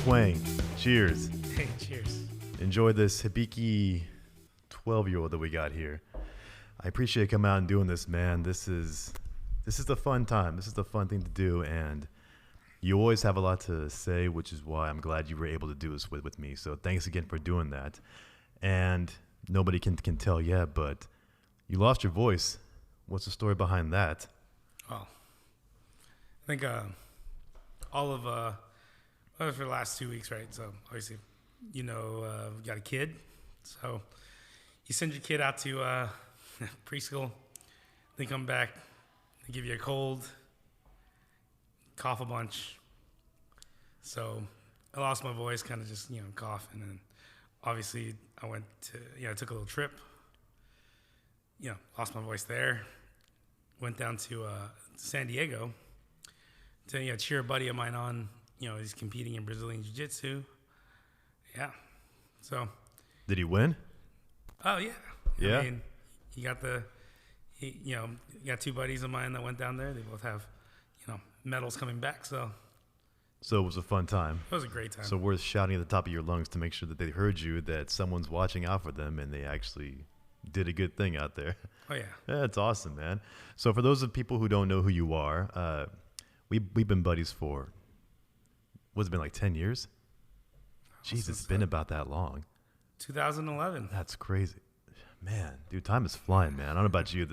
Huang. Cheers. Hey, cheers. Enjoy this Hibiki 12-year-old that we got here. I appreciate you coming out and doing this, man. This is the fun time. This is the fun thing to do, and you always have a lot to say, which is why I'm glad you were able to do this with me. So thanks again for doing that. And nobody can tell yet, but you lost your voice. What's the story behind that? Well, I think all of for the last 2 weeks, right? So obviously, we got a kid. So you send your kid out to preschool. They come back, they give you a cold, cough a bunch. So I lost my voice, kind of just, coughing. And obviously I went to, I took a little trip, lost my voice there. Went down to San Diego to, cheer a buddy of mine on. He's competing in Brazilian Jiu-Jitsu. Yeah. So. Did he win? Oh, yeah. Yeah? I mean, he got two buddies of mine that went down there. They both have, medals coming back. So it was a fun time. It was a great time. So worth shouting at the top of your lungs to make sure that they heard you, that someone's watching out for them, and they actually did a good thing out there. Oh, yeah. Yeah, it's awesome, man. So for those of people who don't know who you are, we've been buddies for, what's it been, like 10 years? Jeez, it's been about that long. 2011. That's crazy. Man, dude, time is flying, man. I don't know about you.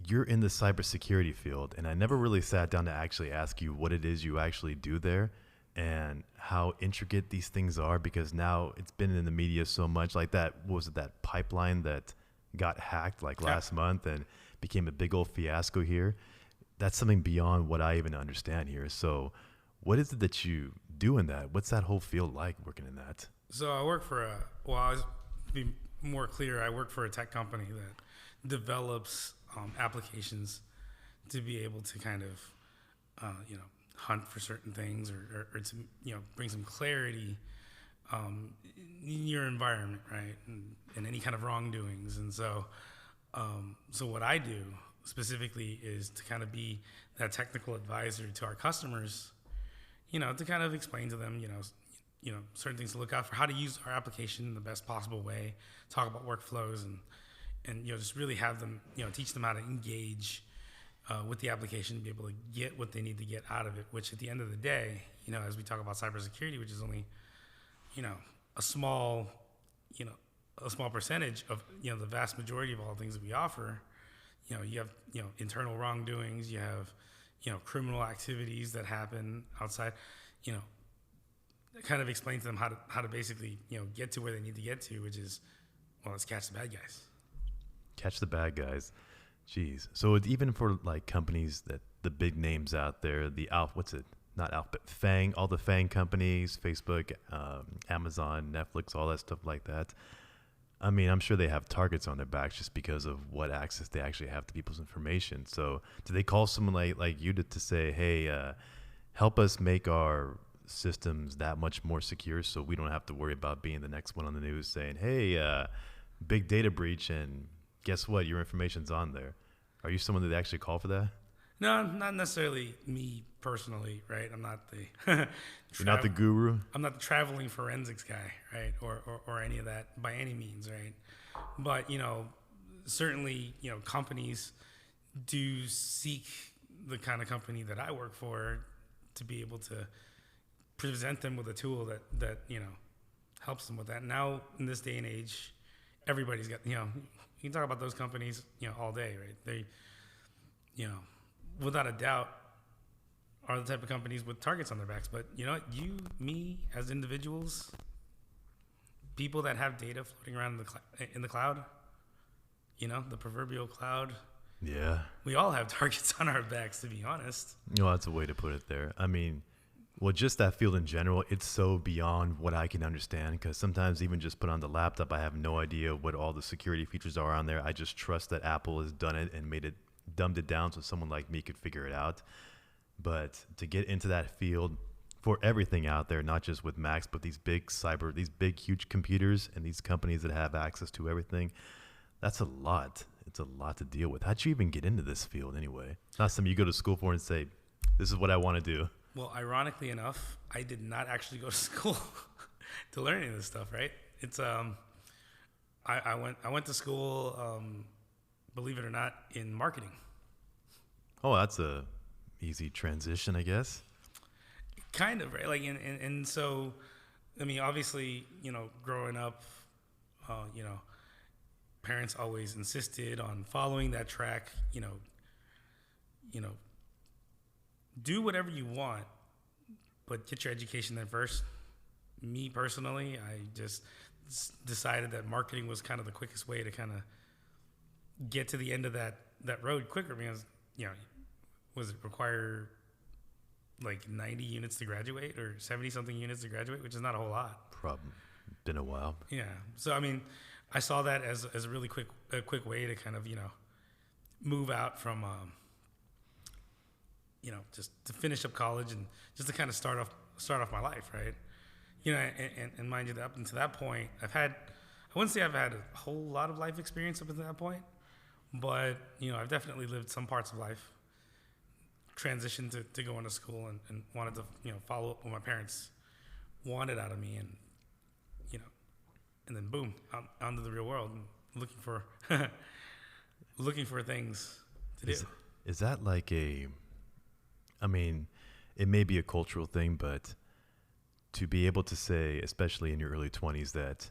You're in the cybersecurity field, and I never really sat down to actually ask you what it is you actually do there and how intricate these things are, because now it's been in the media so much. Like that, what was it, that pipeline that got hacked last month and became a big old fiasco here? That's something beyond what I even understand here. So what is it that you do in that? What's that whole field like, working in that? So I work for to be more clear, I work for a tech company that develops applications to be able to kind of, hunt for certain things or to, bring some clarity in your environment, right? And any kind of wrongdoings. And so what I do specifically is to kind of be that technical advisor to our customers, to kind of explain to them, certain things to look out for, how to use our application in the best possible way, talk about workflows and just really have them, teach them how to engage with the application to be able to get what they need to get out of it, which at the end of the day, as we talk about cybersecurity, which is only, a small percentage of, the vast majority of all things that we offer. You have, internal wrongdoings, you have, criminal activities that happen outside, kind of explain to them how to basically, get to where they need to get to, which is, well, let's catch the bad guys. Catch the bad guys. Jeez. So it's even for like companies that the big names out there, Fang, all the Fang companies, Facebook, Amazon, Netflix, all that stuff like that. I mean, I'm sure they have targets on their backs just because of what access they actually have to people's information. So do they call someone like you to say, hey, help us make our systems that much more secure so we don't have to worry about being the next one on the news saying, hey, big data breach, and guess what? Your information's on there. Are you someone that they actually call for that? No, not necessarily me personally, right? I'm not the You're not the guru? I'm not the traveling forensics guy, right? Or any of that by any means, right? But, certainly, companies do seek the kind of company that I work for to be able to present them with a tool that helps them with that. Now, in this day and age, everybody's got, you can talk about those companies, all day, right? They, without a doubt, are the type of companies with targets on their backs. But me, as individuals, people that have data floating around in the cloud, the proverbial cloud. Yeah. We all have targets on our backs, to be honest. That's a way to put it there. I mean, well, just that field in general, it's so beyond what I can understand, because sometimes even just put on the laptop, I have no idea what all the security features are on there. I just trust that Apple has done it and dumbed it down so someone like me could figure it out. But to get into that field for everything out there, not just with Macs, but these big huge computers and these companies that have access to everything, that's a lot. It's a lot to deal with. How'd you even get into this field anyway? It's not something you go to school for and say, this is what I want to do. Well, ironically enough, I did not actually go to school to learn any of this stuff. Right? It's I went to school, believe it or not, in marketing. Oh, that's a easy transition, I guess. Kind of, right? Like, and so, I mean, obviously, growing up, you know, parents always insisted on following that track. You know, do whatever you want, but get your education there first. Me personally, I just decided that marketing was kind of the quickest way to kind of get to the end of that road quicker because, was it require like 90 units to graduate or 70 something units to graduate, which is not a whole lot. Probably been a while. Yeah. So, I mean, I saw that as a really quick way to kind of, move out from, just to finish up college and just to kind of start off my life. Right. And mind you, that up until that point, I wouldn't say I've had a whole lot of life experience up until that point, but, I've definitely lived some parts of life, transitioned to going to school and wanted to, follow up what my parents wanted out of me and, and then boom, onto the real world and looking for things to do. Is that like I mean, it may be a cultural thing, but to be able to say, especially in your early 20s, that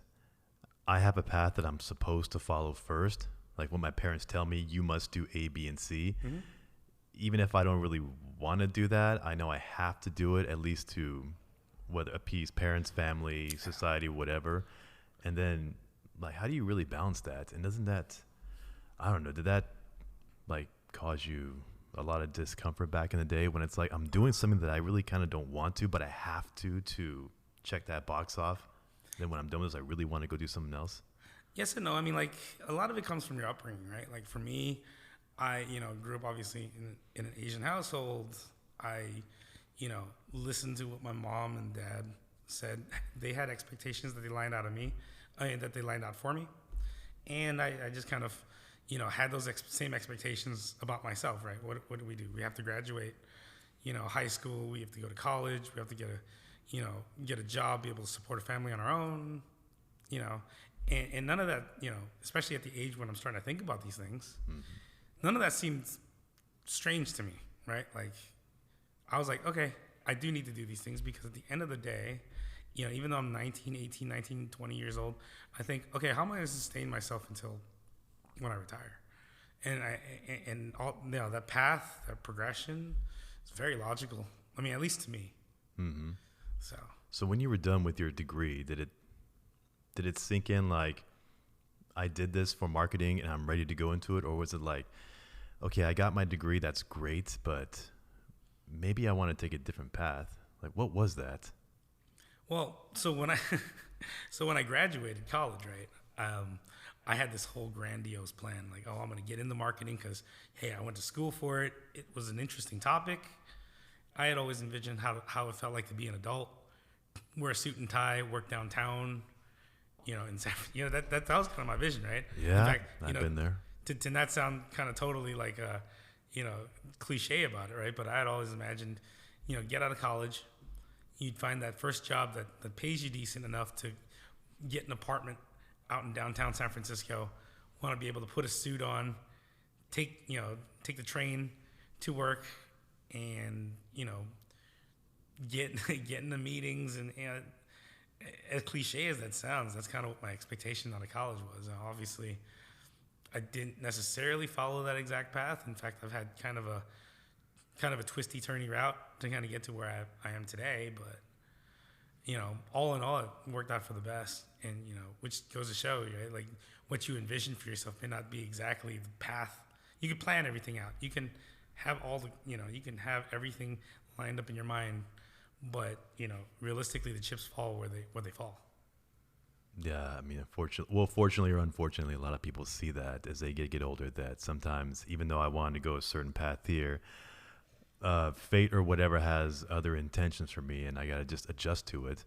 I have a path that I'm supposed to follow first, like when my parents tell me you must do A, B, and C, even if I don't really want to do that, I know I have to do it at least to whether appease parents, family, society, whatever. And then, like, how do you really balance that? And doesn't that, I don't know, did that like cause you a lot of discomfort back in the day when it's like I'm doing something that I really kind of don't want to, but I have to check that box off? Then when I'm done with this, I really want to go do something else. Yes and no. I mean, like, a lot of it comes from your upbringing, right? Like, for me, I, grew up obviously in an Asian household. I, listened to what my mom and dad said. They had expectations that they lined out of me, that they lined out for me. And I just kind of, had those same expectations about myself, right? What do we do? We have to graduate, high school. We have to go to college. We have to get a job, be able to support a family on our own, and none of that, especially at the age when I'm starting to think about these things, none of that seems strange to me, right? Like, I was like, okay, I do need to do these things because at the end of the day, even though I'm 19, 18, 19, 20 years old, I think, okay, how am I going to sustain myself until when I retire? And all, that path, that progression is very logical. I mean, at least to me. Mm-hmm. So when you were done with your degree, did it sink in like, I did this for marketing and I'm ready to go into it? Or was it like, okay, I got my degree, that's great, but maybe I want to take a different path? Like, what was that? Well, so when I graduated college, right, I had this whole grandiose plan, like, oh, I'm going to get into marketing because, hey, I went to school for it. It was an interesting topic. I had always envisioned how it felt like to be an adult, wear a suit and tie, work downtown, that was kind of my vision, right? Yeah, in fact, I've been there. To not sound kind of totally like cliche about it, right? But I had always imagined, get out of college, you'd find that first job that pays you decent enough to get an apartment out in downtown San Francisco, want to be able to put a suit on, take the train to work, and get in the meetings, and as cliche as that sounds, that's kind of what my expectation out of college was. Obviously, I didn't necessarily follow that exact path. In fact, I've had kind of a twisty, turny route to kind of get to where I am today. But all in all, it worked out for the best. And which goes to show, right? Like, what you envision for yourself may not be exactly the path. You can plan everything out. You can have you can have everything lined up in your mind, but realistically, the chips fall where they fall. Yeah, I mean, fortunately or unfortunately, a lot of people see that as they get older, that sometimes, even though I wanted to go a certain path here, fate or whatever has other intentions for me, and I got to just adjust to it.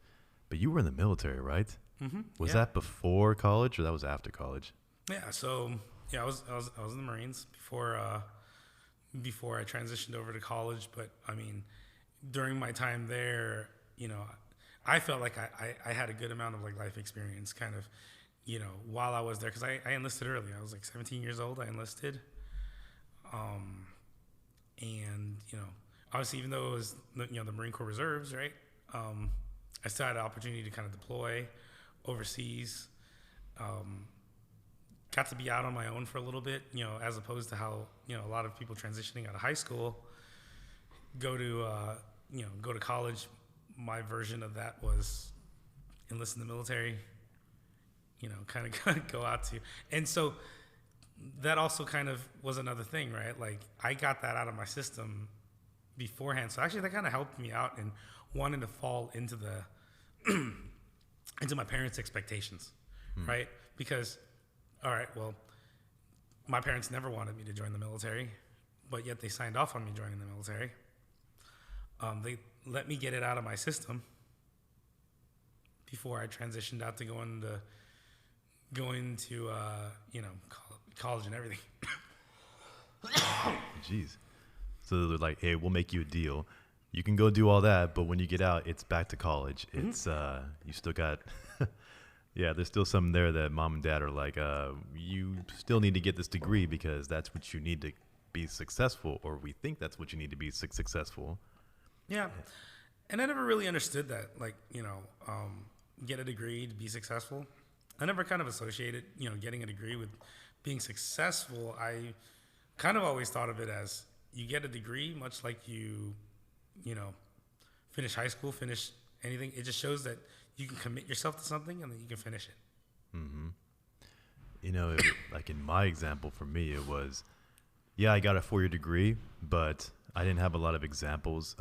But you were in the military, right? Mm-hmm. Was that before college or that was after college? Yeah. So I was in the Marines before I transitioned over to college. But I mean, during my time there, you know, I felt like I had a good amount of like life experience kind of, you know, while I was there. Cause I enlisted early. I was like 17 years old. I enlisted. And, you know, obviously even though it was, you know, the Marine Corps Reserves, right? I still had an opportunity to kind of deploy overseas. Got to be out on my own for a little bit, you know, as opposed to how, you know, a lot of people transitioning out of high school go to, you know, go to college. My version of that was enlist in the military, you know, kind of go out to. And so that also kind of was another thing, right? Like I got that out of my system beforehand. So actually that kind of helped me out in wanting to fall into the, into my parents' expectations, right? Because, all right, well, my parents never wanted me to join the military, but yet they signed off on me joining the military. They let me get it out of my system before I transitioned out to going to you know, college and everything. Jeez. So they're like, hey, we'll make you a deal. You can go do all that, but when you get out, it's back to college. It's you still got yeah, there's still some there that mom and dad are like, you still need to get this degree because that's what you need to be successful, or we think that's what you need to be successful. Yeah. And I never really understood that, like, you know, get a degree to be successful. I never kind of associated, you know, getting a degree with being successful. I kind of always thought of it as you get a degree, much like you know, finish high school, finish anything. It just shows that you can commit yourself to something and then you can finish it. Mm-hmm. You know, like in my example for me, it was, yeah, I got a 4-year degree, but I didn't have a lot of examples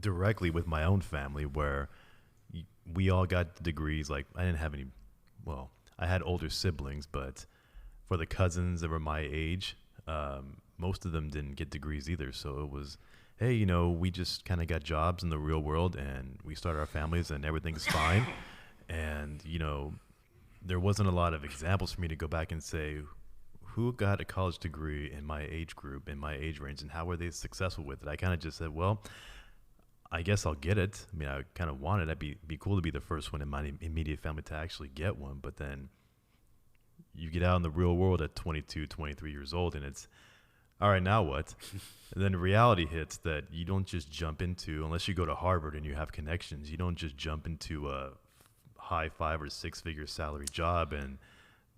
directly with my own family where we all got degrees. Like I didn't have any, well, I had older siblings, but for the cousins that were my age, most of them didn't get degrees either. So it was, hey, you know, we just kind of got jobs in the real world and we started our families and everything's fine. And, you know, there wasn't a lot of examples for me to go back and say, who got a college degree in my age group, in my age range, and how were they successful with it? I kind of just said, well, I guess I'll get it. I mean, I kind of wanted it. It'd be cool to be the first one in my immediate family to actually get one. But then you get out in the real world at 22, 23 years old, and it's, all right, now what? And then reality hits that you don't just jump into, unless you go to Harvard and you have connections, you don't just jump into a high 5 or 6 figure salary job and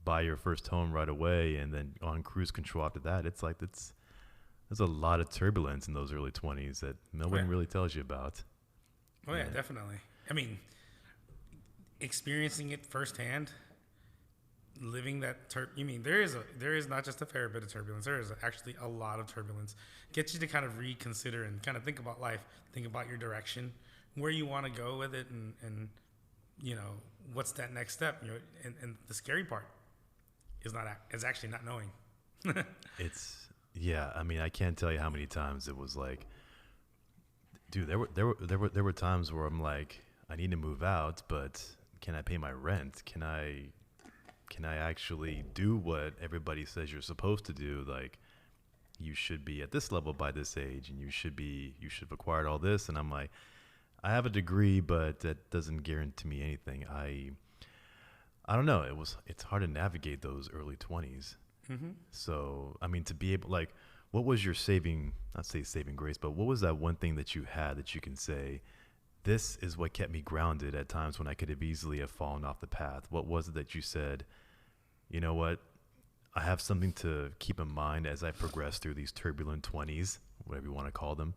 buy your first home right away and then on cruise control after that. It's like, there's a lot of turbulence in those early 20s that no one really tells you about. Oh, yeah, definitely. I mean, experiencing it firsthand, living that you mean there is not just a fair bit of turbulence, there is actually a lot of turbulence. Gets you to kind of reconsider and kind of think about life, think about your direction, where you want to go with it, and you know, what's that next step, you know. And the scary part is actually not knowing. It's, yeah, I mean, I can't tell you how many times it was like, dude, there were times where I'm like, I need to move out, but can I pay my rent? Can I actually do what everybody says you're supposed to do? Like, you should be at this level by this age, and you should have acquired all this. And I'm like, I have a degree, but that doesn't guarantee me anything. I don't know. It's hard to navigate those early 20s. Mm-hmm. So, I mean, to be able, like, what was your not say saving grace, but what was that one thing that you had that you can say, this is what kept me grounded at times when I could have easily have fallen off the path? What was it that you said, you know what, I have something to keep in mind as I progress through these turbulent 20s, whatever you want to call them,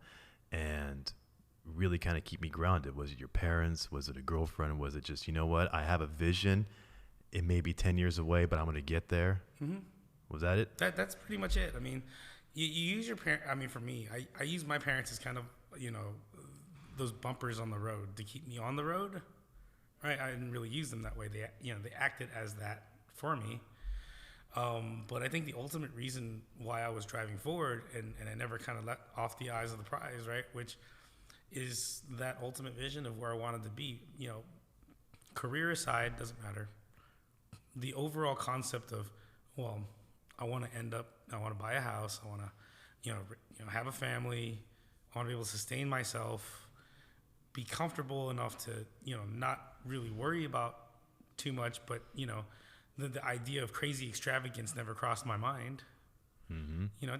and really kind of keep me grounded? Was it your parents? Was it a girlfriend? Was it just, you know what, I have a vision. It may be 10 years away, but I'm going to get there. Mm-hmm. Was that it? That's pretty much it. I mean, you use your parent. I mean, for me, I use my parents as kind of, you know, those bumpers on the road to keep me on the road. Right? I didn't really use them that way. They acted as that for me. But I think the ultimate reason why I was driving forward and I never kind of let off the eyes of the prize, right, which is that ultimate vision of where I wanted to be. You know, career aside, doesn't matter. The overall concept of, well, I want to buy a house. I want to, have a family, I want to be able to sustain myself, be comfortable enough to, not really worry about too much, but, the idea of crazy extravagance never crossed my mind.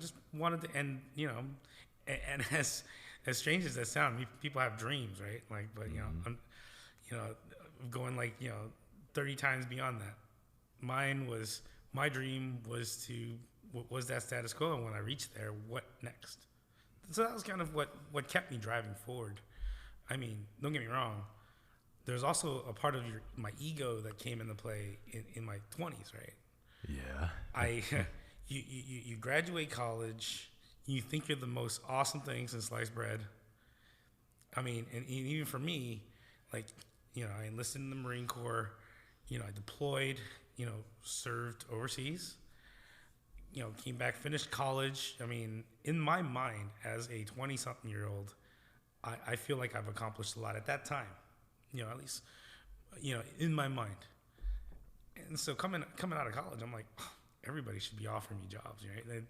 Just wanted to end, and as strange as that sounds, people have dreams, right? Like, but, I'm, going like, 30 times beyond that. My dream was that status quo. And when I reached there, what next? So that was kind of what kept me driving forward. I mean, don't get me wrong. There's also a part of my ego that came into play in my 20s, right? Yeah. You graduate college, you think you're the most awesome thing since sliced bread. I mean, and even for me, like, I enlisted in the Marine Corps, I deployed, served overseas, came back, finished college. I mean, in my mind, as a 20-something-year-old, I feel like I've accomplished a lot at that time, at least, in my mind. And so coming out of college, I'm like, oh, everybody should be offering me jobs, right?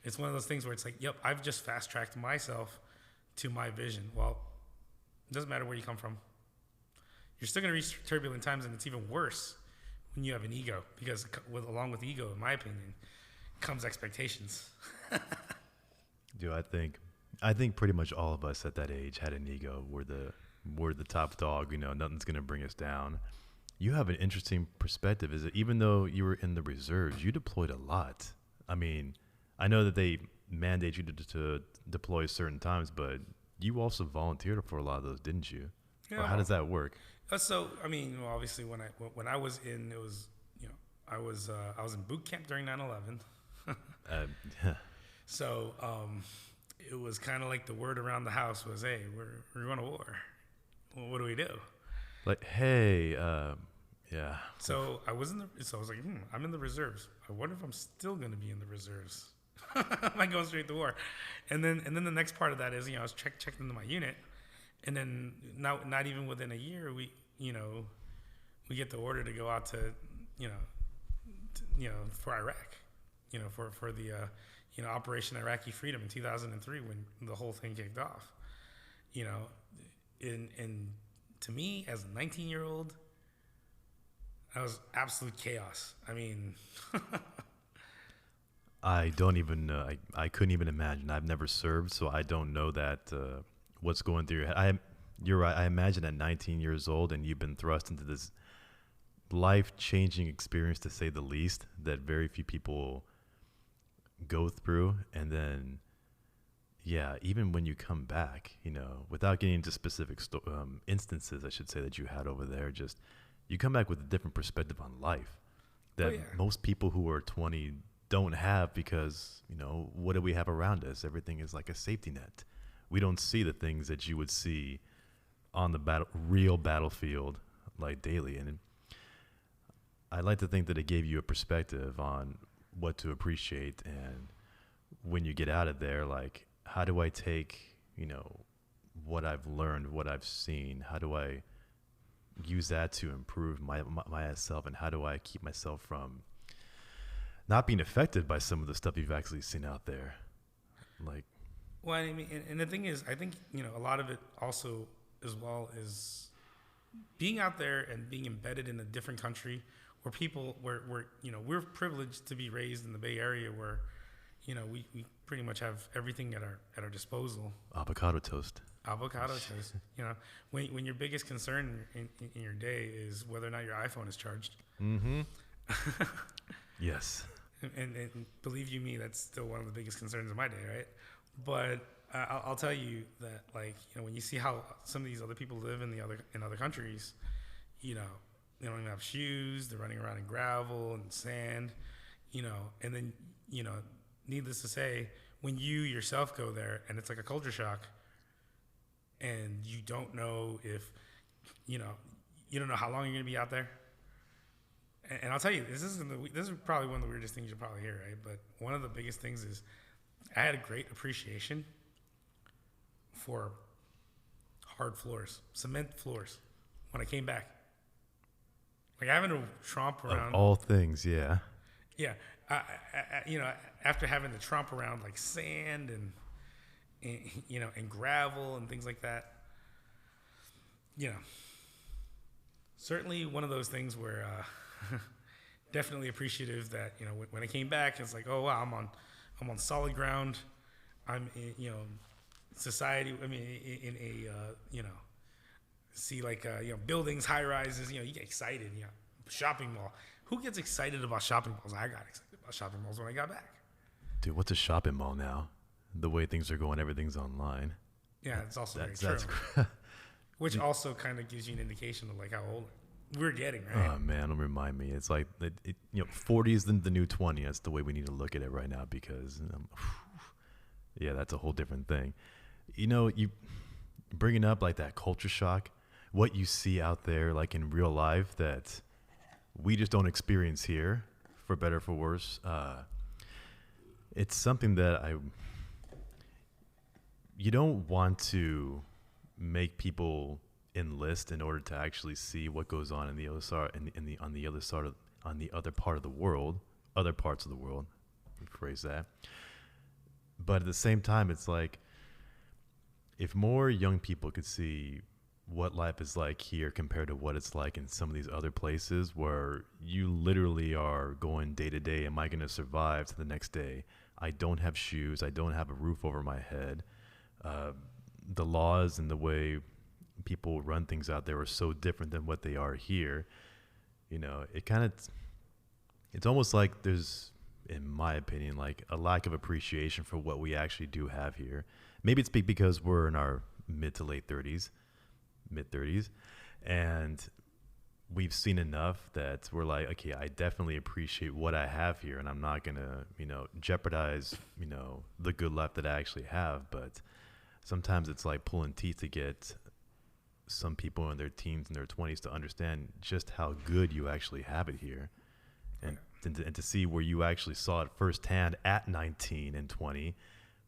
It's one of those things where it's like, yep, I've just fast-tracked myself to my vision. Well, it doesn't matter where you come from. You're still going to reach turbulent times, and it's even worse when you have an ego, because along with ego, in my opinion, comes expectations. Dude, I think pretty much all of us at that age had an ego. We're the top dog, nothing's going to bring us down. You have an interesting perspective. Is it, even though you were in the reserves, you deployed a lot. I mean, I know that they mandate you to deploy certain times, but you also volunteered for a lot of those, didn't you? Yeah. Or how does that work? So, I mean, well, obviously when I was in, it was, I was in boot camp during 9/11. So, it was kind of like the word around the house was, hey, we're going to war. Well, what do we do? Like, hey, yeah. So I was like, I'm in the reserves. I wonder if I'm still going to be in the reserves. Am I going straight to war? And then the next part of that is, I was checked into my unit, and then not even within a year, we get the order to go out to, for Iraq, for the, Operation Iraqi Freedom in 2003 when the whole thing kicked off, and to me as a 19-year-old, that was absolute chaos. I mean, I don't even I couldn't even imagine. I've never served, so I don't know that what's going through your head. You're right. I imagine at 19 years old, and you've been thrust into this life-changing experience, to say the least, that very few people go through. And then, yeah, even when you come back, without getting into specific instances, I should say, that you had over there, just you come back with a different perspective on life that most people who are 20 don't have, because, what do we have around us? Everything is like a safety net. We don't see the things that you would see on the real battlefield, like daily. And I like to think that it gave you a perspective on what to appreciate. And when you get out of there, like, how do I take, what I've learned, what I've seen? How do I use that to improve myself? And how do I keep myself from not being affected by some of the stuff you've actually seen out there? Like, well, I mean, and the thing is, I think, a lot of it also, as well, is being out there and being embedded in a different country where people, we're privileged to be raised in the Bay Area, where, we pretty much have everything at our disposal. Avocado toast. When your biggest concern in your day is whether or not your iPhone is charged. Mm-hmm. Yes. And believe you me, that's still one of the biggest concerns of my day, right? But I'll tell you that, like, when you see how some of these other people live in other countries, they don't even have shoes. They're running around in gravel and sand, and then, needless to say, when you yourself go there and it's like a culture shock, and you don't know if, you don't know how long you're going to be out there. And I'll tell you, this is probably one of the weirdest things you'll probably hear, right? But one of the biggest things is I had a great appreciation for hard floors, cement floors, when I came back. Like, having to tromp around. Of all things, yeah. Yeah. After having to tromp around like sand and gravel and things like that. You know, certainly one of those things where definitely appreciative that when I came back, it's like, oh wow, I'm on solid ground. I'm in, society. I mean, in a see like buildings, high rises. You get excited. Shopping mall. Who gets excited about shopping malls? I got excited about shopping malls when I got back. Dude, what's a shopping mall now? The way things are going, everything's online. Yeah, it's also very true. Which also kind of gives you an indication of like how old we're getting, right? Oh man, don't remind me. It's like 40 is the new 20. That's the way we need to look at it right now because, yeah, that's a whole different thing. You bringing up like that culture shock, what you see out there like in real life that we just don't experience here, for better or for worse. It's something that you don't want to make people enlist in order to actually see what goes on in the other side, on the other part of the world, other parts of the world, rephrase that. But at the same time, it's like if more young people could see what life is like here compared to what it's like in some of these other places where you literally are going day to day, am I going to survive to the next day? I don't have shoes. I don't have a roof over my head. The laws and the way people run things out there are so different than what they are here. It's almost like there's, in my opinion, like a lack of appreciation for what we actually do have here. Maybe it's because we're in our mid 30s, and we've seen enough that we're like, okay, I definitely appreciate what I have here, and I'm not gonna, jeopardize, the good life that I actually have. But sometimes it's like pulling teeth to get some people in their teens and their 20s to understand just how good you actually have it here, and to see where you actually saw it firsthand at 19 and 20,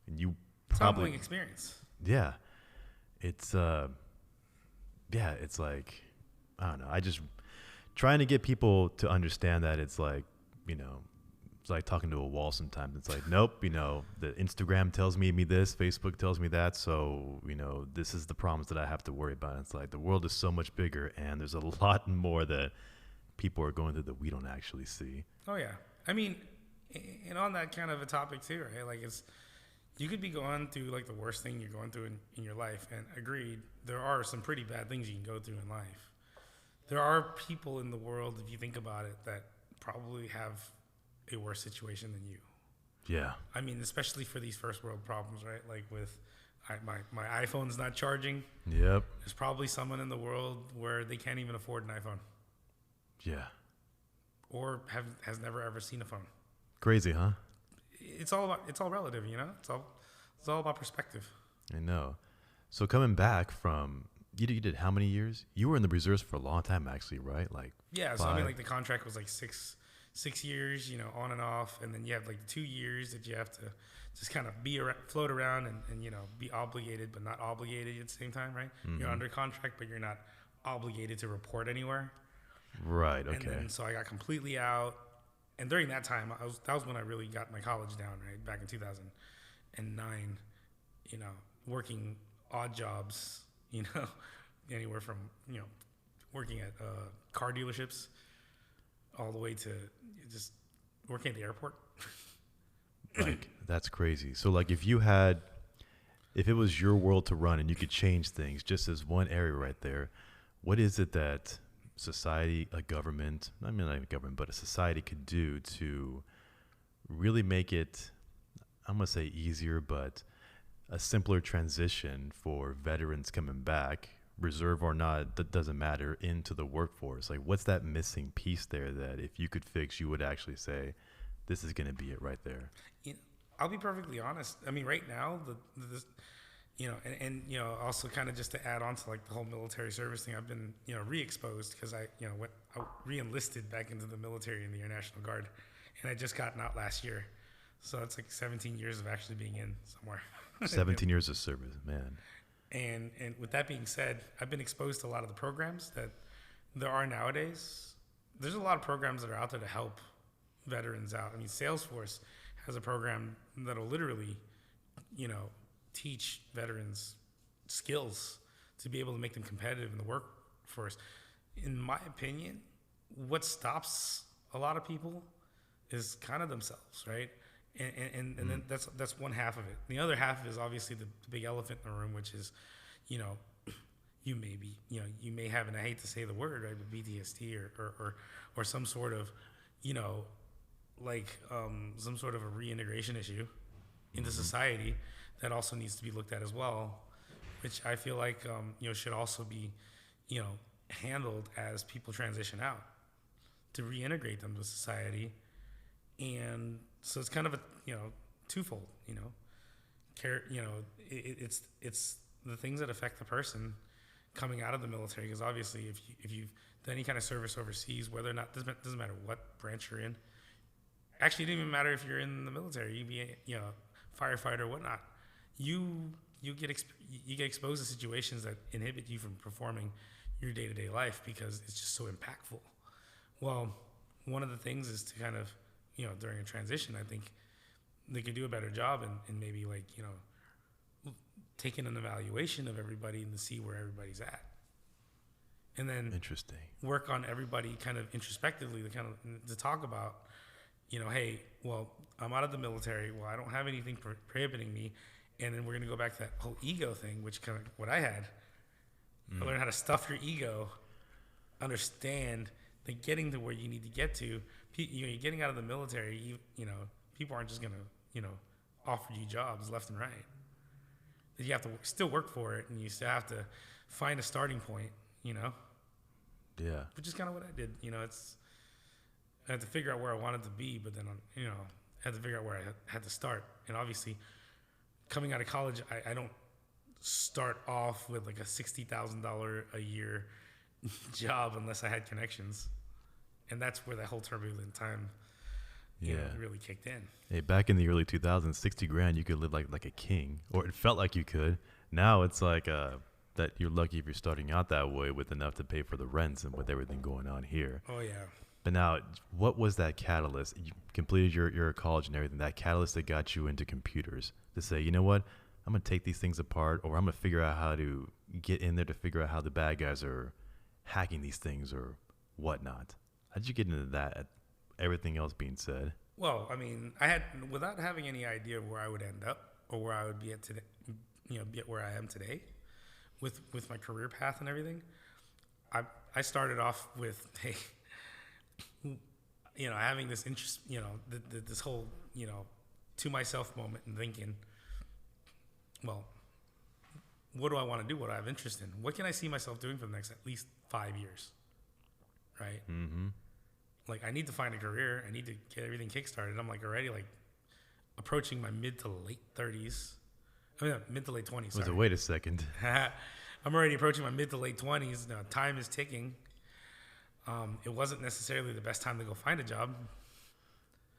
and you probably humbling experience. Yeah, it's it's like, I don't know. I just trying to get people to understand that it's like, it's like talking to a wall sometimes. It's like, nope, the Instagram tells me this, Facebook tells me that. So, this is the problems that I have to worry about. It's like the world is so much bigger and there's a lot more that people are going through that we don't actually see. Oh, yeah. I mean, and on that kind of a topic too, right? Like you could be going through like the worst thing you're going through in your life. And agreed, there are some pretty bad things you can go through in life. There are people in the world, if you think about it, that probably have a worse situation than you. Yeah. I mean, especially for these first world problems, right? Like with my iPhone's not charging. Yep. There's probably someone in the world where they can't even afford an iPhone. Yeah. Or has never ever seen a phone. Crazy, huh? It's all relative, It's all about perspective. I know. So coming back from, you did how many years? You were in the reserves for a long time, actually, right? Like yeah. So I mean, like the contract was like six years, on and off, and then you have like 2 years that you have to just kind of float around and be obligated but not obligated at the same time, right? Mm-hmm. You're under contract, but you're not obligated to report anywhere. Right. Okay. And then, so I got completely out, and during that time, that was when I really got my college down, right? Back in 2009, working odd jobs, anywhere from working at car dealerships all the way to just working at the airport. Like, that's crazy. So like if it was your world to run and you could change things just as one area right there, what is it that society, a government, I mean not a government, but a society could do to really make it, I'm going to say easier, but a simpler transition for veterans coming back, reserve or not, that doesn't matter, into the workforce? Like, what's that missing piece there that if you could fix, you would actually say, this is going to be it right there? I'll be perfectly honest. I mean, right now, also kind of just to add on to like the whole military service thing, I've been, re-exposed because I re-enlisted back into the military in the Air National Guard, and I just gotten out last year. So it's like 17 years of actually being in somewhere. 17 years of service, man. And with that being said, I've been exposed to a lot of the programs that there are nowadays. There's a lot of programs that are out there to help veterans out. I mean, Salesforce has a program that'll literally, teach veterans skills to be able to make them competitive in the workforce. In my opinion, what stops a lot of people is kind of themselves, right? And then that's one half of it. The other half is obviously the big elephant in the room, which is, you know, you may have, and I hate to say the word, right, but PTSD or some sort of, you know, like some sort of a reintegration issue into society that also needs to be looked at as well, which I feel like you know, should also be, you know, handled as people transition out to reintegrate them to society. And so it's kind of a, you know, twofold, you know, it's the things that affect the person coming out of the military, because obviously if you've done any kind of service overseas, whether or not, doesn't matter what branch you're in. Actually, it doesn't even matter if you're in the military, you be a, you know, firefighter or whatnot. You get exposed to situations that inhibit you from performing your day-to-day life because it's just so impactful. Well, one of the things is to kind of, you know, during a transition, I think they could do a better job and maybe, like, you know, taking an evaluation of everybody and to see where everybody's at. And then interesting, work on everybody kind of introspectively to talk about, you know, hey, well, I'm out of the military. Well, I don't have anything prohibiting me. And then we're going to go back to that whole ego thing, which kind of what I had. I learned how to stuff your ego, understand that getting to where you need to get to, you know, you're getting out of the military, you know, people aren't just going to, you know, offer you jobs left and right. You have to still work for it, and you still have to find a starting point, you know? Yeah. Which is kind of what I did. You know, I had to figure out where I wanted to be, but then, you know, I had to figure out where I had to start. And obviously, coming out of college, I don't start off with like a $60,000 a year job unless I had connections. And that's where that whole turbulent time, you know, really kicked in. Hey, back in the early 2000s, 60 grand, you could live like a king, or it felt like you could. Now it's like that you're lucky if you're starting out that way with enough to pay for the rents and with everything going on here. Oh, yeah. But now, what was that catalyst? You completed your college and everything, that catalyst that got you into computers to say, you know what, I'm going to take these things apart, or I'm going to figure out how to get in there to figure out how the bad guys are hacking these things or whatnot. How did you get into that, everything else being said? Well, I mean, without having any idea of where I would end up or where I would be at today, you know, be at where I am today with my career path and everything, I started off with, hey, you know, having this interest, you know, this whole, you know, to myself moment and thinking, well, what do I want to do? What do I have interest in? What can I see myself doing for the next at least 5 years? Right? Mm-hmm. Like, I need to find a career. I need to get everything kickstarted. I'm like already like approaching my mid to late 30s. I mean, mid to late 20s. Sorry. Wait a second. I'm already approaching my mid to late 20s. Now, time is ticking. It wasn't necessarily the best time to go find a job.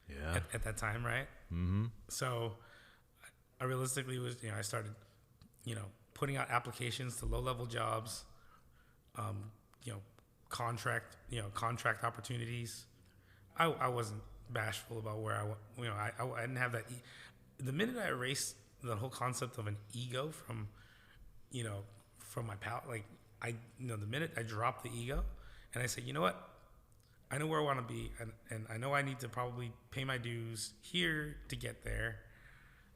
Yeah. At that time, right? Mm-hmm. So I realistically was, you know, I started, you know, putting out applications to low-level jobs, you know, contract opportunities. I wasn't bashful about where you know, I didn't have that. The minute I erased the whole concept of an ego from, you know, from my pal, like you know, the minute I dropped the ego and I said, you know what, I know where I want to be, and I know I need to probably pay my dues here to get there.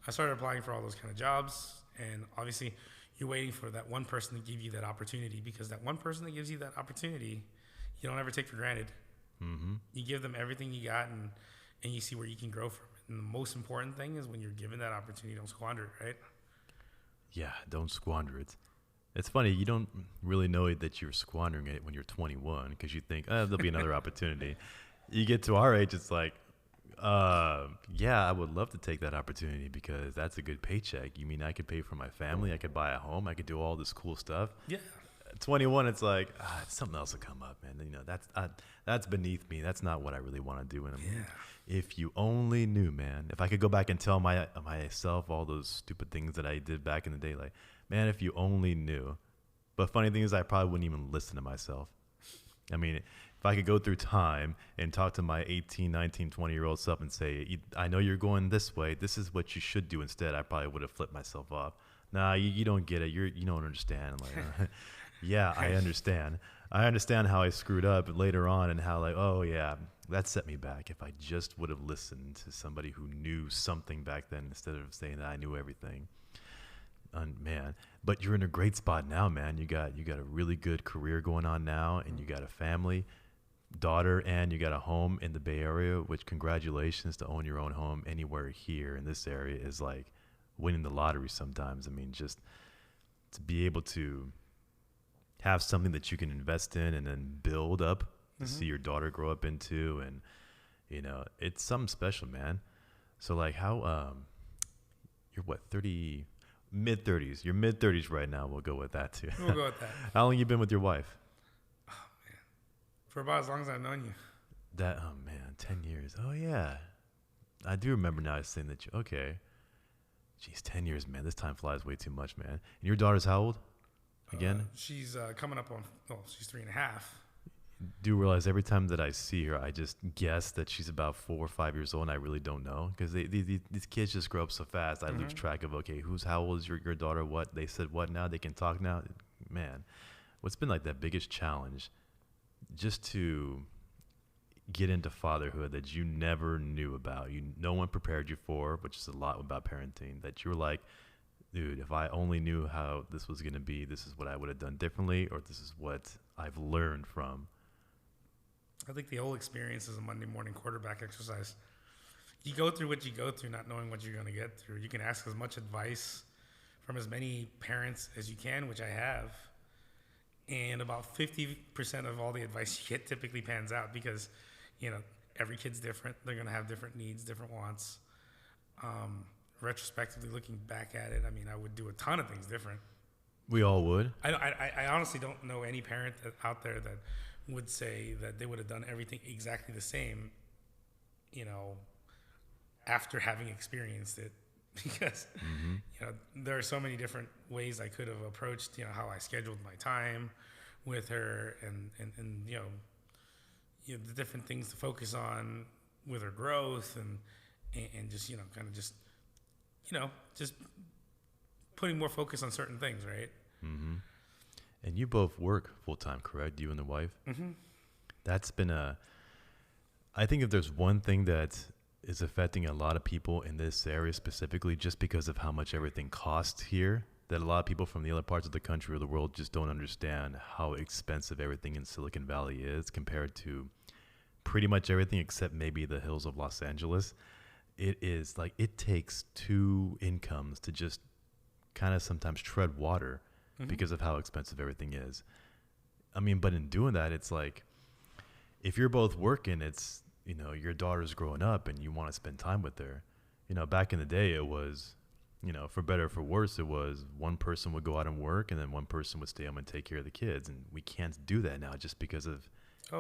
I started applying for all those kind of jobs, and obviously you're waiting for that one person to give you that opportunity, because that one person that gives you that opportunity, you don't ever take for granted. Mm-hmm. You give them everything you got, and you see where you can grow from it. And the most important thing is when you're given that opportunity, don't squander it, right? Yeah, don't squander it. It's funny, you don't really know that you're squandering it when you're 21, because you think, there'll be another opportunity. You get to our age, it's like, yeah, I would love to take that opportunity because that's a good paycheck. You mean I could pay for my family, I could buy a home, I could do all this cool stuff. Yeah. 21, it's like, something else will come up, man. You know, that's beneath me. That's not what I really want to do. And if you only knew, man, if I could go back and tell myself all those stupid things that I did back in the day, like, man, if you only knew. But funny thing is, I probably wouldn't even listen to myself. I mean, if I could go through time and talk to my 18, 19, 20-year-old self and say, I know you're going this way, this is what you should do instead, I probably would have flipped myself off. Nah, you don't get it. You don't understand. Like, yeah, I understand. I understand how I screwed up later on and how like, oh yeah, that set me back. If I just would have listened to somebody who knew something back then instead of saying that I knew everything. Man, but you're in a great spot now, man. You got a really good career going on now, and you got a family, daughter, and you got a home in the Bay Area. Which congratulations to own your own home anywhere here in this area is like winning the lottery sometimes. I mean, just to be able to have something that you can invest in and then build up to see your daughter grow up into, and it's something special, man. So like how you're what, 30, mid 30s, you're mid 30s right now, we'll go with that too. We'll go with that. How long you been with your wife? Oh man, for about as long as I've known you. Oh man, 10 years. Oh yeah, I do remember now saying that okay. Jeez, 10 years, man. This time flies way too much, man. And your daughter's how old? Again? She's coming up on, she's 3.5. Do realize every time that I see her, I just guess that she's about 4 or 5 years old, and I really don't know. Because these kids just grow up so fast, I lose track of, okay, how old is your daughter? What? They said what now? They can talk now? Man, what's been like that biggest challenge just to get into fatherhood that you never knew about, no one prepared you for, which is a lot about parenting, that you were like, dude, if I only knew how this was going to be, this is what I would have done differently, or this is what I've learned from. I think the whole experience is a Monday morning quarterback exercise. You go through what you go through, not knowing what you're going to get through. You can ask as much advice from as many parents as you can, which I have. And about 50% of all the advice you get typically pans out because, every kid's different. They're going to have different needs, different wants. Retrospectively looking back at it, I mean, I would do a ton of things different. We all would. I honestly don't know any parent out there that would say that they would have done everything exactly the same, after having experienced it. Because, there are so many different ways I could have approached, how I scheduled my time with her and the different things to focus on with her growth and just, kind of just, just putting more focus on certain things, right? Mm-hmm. And you both work full-time, correct? You and the wife? Mm-hmm. That's been I think if there's one thing that is affecting a lot of people in this area specifically, just because of how much everything costs here, that a lot of people from the other parts of the country or the world just don't understand how expensive everything in Silicon Valley is compared to pretty much everything except maybe the hills of Los Angeles. It is like it takes two incomes to just kind of sometimes tread water because of how expensive everything is. I mean, but in doing that, it's like if you're both working, it's, your daughter's growing up and you want to spend time with her. Back in the day, it was, for better or for worse, it was one person would go out and work and then one person would stay home and take care of the kids. And we can't do that now just because of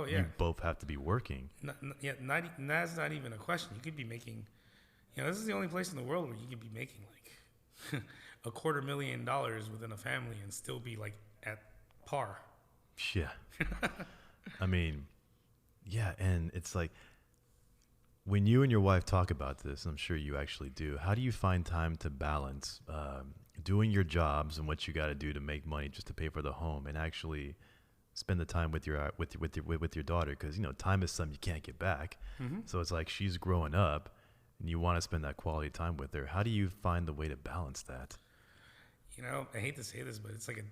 you both have to be working. That's not even a question. You could be making, this is the only place in the world where you could be making like $250,000 within a family and still be like at par. Yeah. I mean, yeah. And it's like when you and your wife talk about this, I'm sure you actually do. How do you find time to balance doing your jobs and what you got to do to make money just to pay for the home and actually spend the time with your daughter? Because, time is something you can't get back. Mm-hmm. So it's like she's growing up and you want to spend that quality time with her. How do you find the way to balance that? I hate to say this, but it's like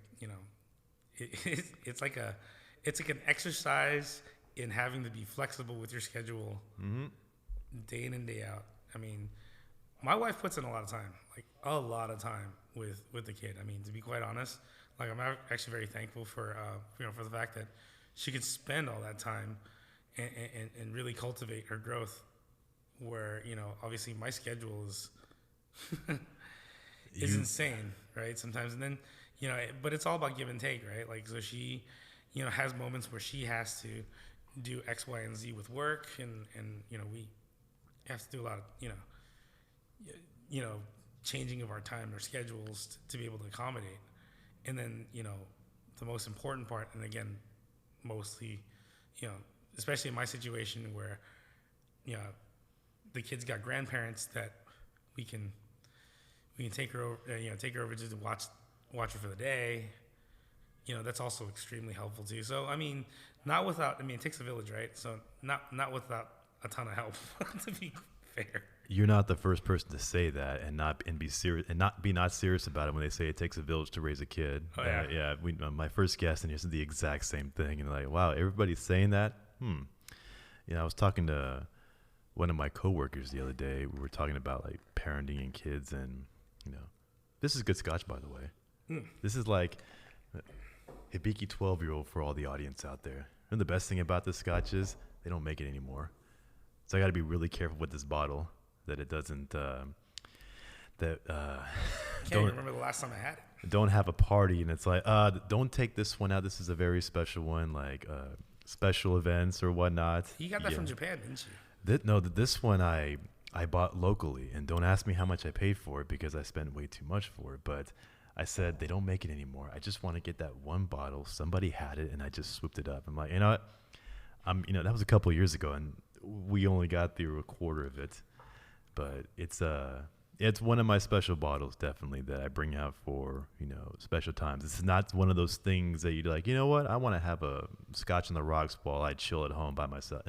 it's like an exercise in having to be flexible with your schedule day in and day out. I mean, my wife puts in a lot of time, like a lot of time with the kid. I mean, to be quite honest, like I'm actually very thankful for for the fact that she could spend all that time and really cultivate her growth. Where obviously my schedule is insane, right? Sometimes, and then but it's all about give and take, right? Like so she has moments where she has to do X, Y, and Z with work, and we have to do a lot of changing of our time, our schedules to be able to accommodate. And then the most important part, and again, mostly especially in my situation where the kids got grandparents that we can we can take her over, take her over just to watch her for the day. That's also extremely helpful too. So I mean, it takes a village, right? So not without a ton of help, to be fair. You're not the first person to say that and be serious and not be serious about it when they say it takes a village to raise a kid. Oh, yeah. Yeah. My first guest and you said the exact same thing, and like, wow, everybody's saying that. I was talking to one of my coworkers the other day. We were talking about like parenting and kids, and this is good scotch, by the way. This is like Hibiki 12-year-old for all the audience out there. And the best thing about this scotch is they don't make it anymore. So I got to be really careful with this bottle that it doesn't Can't even remember the last time I had it. Don't have a party and it's like don't take this one out. This is a very special one, like special events or whatnot. You got that from Japan, didn't you? This one I bought locally, and don't ask me how much I paid for it because I spent way too much for it. But I said they don't make it anymore. I just want to get that one bottle. Somebody had it, and I just swooped it up. I'm like, what? That was a couple of years ago, and we only got through a quarter of it. But it's one of my special bottles, definitely, that I bring out for special times. It's not one of those things that you're like, you know what? I want to have a scotch on the rocks while I chill at home by myself.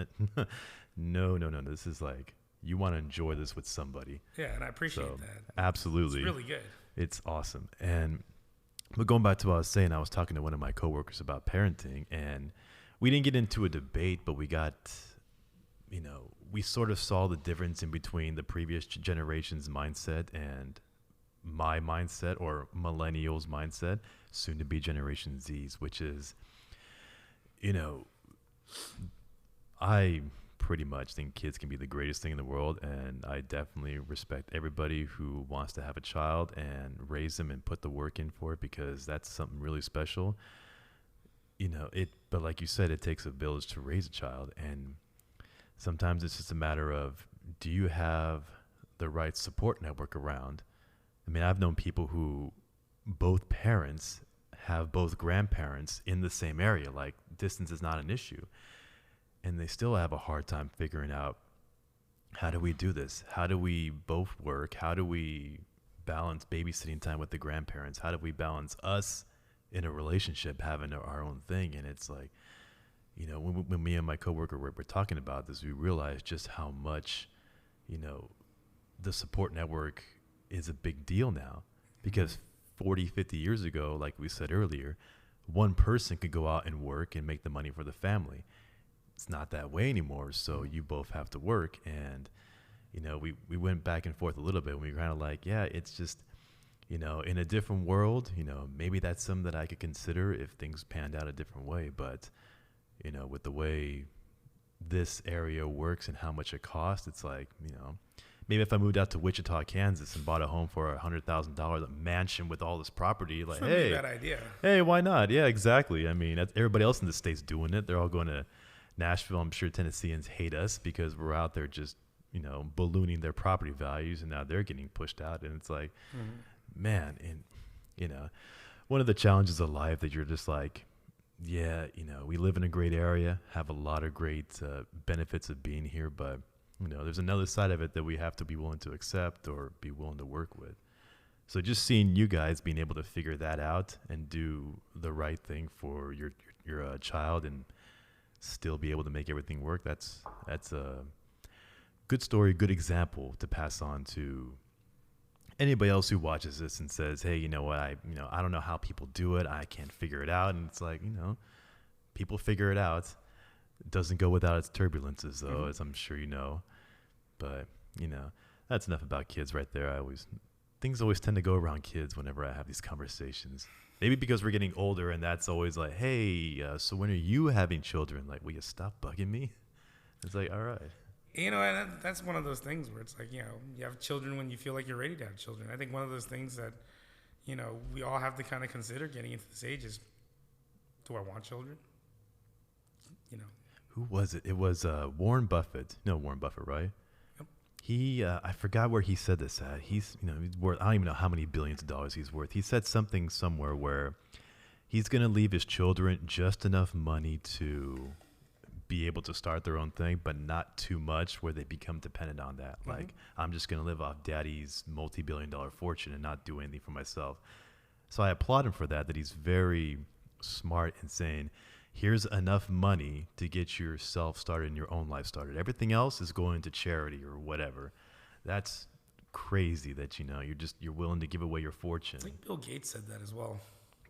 No. This is like you want to enjoy this with somebody. Yeah, and I appreciate that. Absolutely, it's really good. It's awesome. But going back to what I was saying, I was talking to one of my coworkers about parenting, and we didn't get into a debate, but we got, we sort of saw the difference in between the previous generation's mindset and my mindset, or millennials' mindset, soon to be Generation Z's, which is, I pretty much think kids can be the greatest thing in the world, and I definitely respect everybody who wants to have a child and raise them and put the work in for it, because that's something really special. But like you said, it takes a village to raise a child, and sometimes it's just a matter of, do you have the right support network around? I mean, I've known people who both parents have both grandparents in the same area, like distance is not an issue. And they still have a hard time figuring out, how do we do this? How do we both work? How do we balance babysitting time with the grandparents? How do we balance us in a relationship having our own thing? And it's like, when me and my coworker were talking about this, we realized just how much, the support network is a big deal now. Because 40, 50 years ago, like we said earlier, one person could go out and work and make the money for the family. It's not that way anymore. So you both have to work. And, we went back and forth a little bit. And we were kind of like, yeah, it's just, in a different world, maybe that's something that I could consider if things panned out a different way. But, with the way this area works and how much it costs, it's like, maybe if I moved out to Wichita, Kansas and bought a home for $100,000, a mansion with all this property, like, hey, bad idea. Hey, why not? Yeah, exactly. I mean, everybody else in the state's doing it. They're all going to Nashville. I'm sure Tennesseans hate us because we're out there just, ballooning their property values, and now they're getting pushed out. And it's like, man, and, one of the challenges of life that you're just like, yeah, we live in a great area, have a lot of great benefits of being here, but, there's another side of it that we have to be willing to accept or be willing to work with. So just seeing you guys being able to figure that out and do the right thing for your child and still be able to make everything work, that's a good story, good example to pass on to anybody else who watches this and says, hey, you know what, I don't know how people do it, I can't figure it out. And it's like, people figure it out. It doesn't go without its turbulences, though, as I'm sure you know. But that's enough about kids right there. Things always tend to go around kids whenever I have these conversations. Maybe because we're getting older, and that's always like, hey, so when are you having children? Like, will you stop bugging me? It's like, all right. And that's one of those things where it's like, you have children when you feel like you're ready to have children. I think one of those things that, we all have to kind of consider getting into this age is, do I want children? Who was it? It was Warren Buffett. You know Warren Buffett, right? Yep. He, I forgot where he said this at. He's worth, I don't even know how many billions of dollars he's worth. He said something somewhere where he's going to leave his children just enough money to be able to start their own thing, but not too much where they become dependent on that. Mm-hmm. Like, I'm just going to live off daddy's multi-billion-dollar fortune and not do anything for myself. So I applaud him for that he's very smart and saying, here's enough money to get yourself started and your own life started. Everything else is going to charity or whatever. That's crazy that, you're willing to give away your fortune. I think Bill Gates said that as well.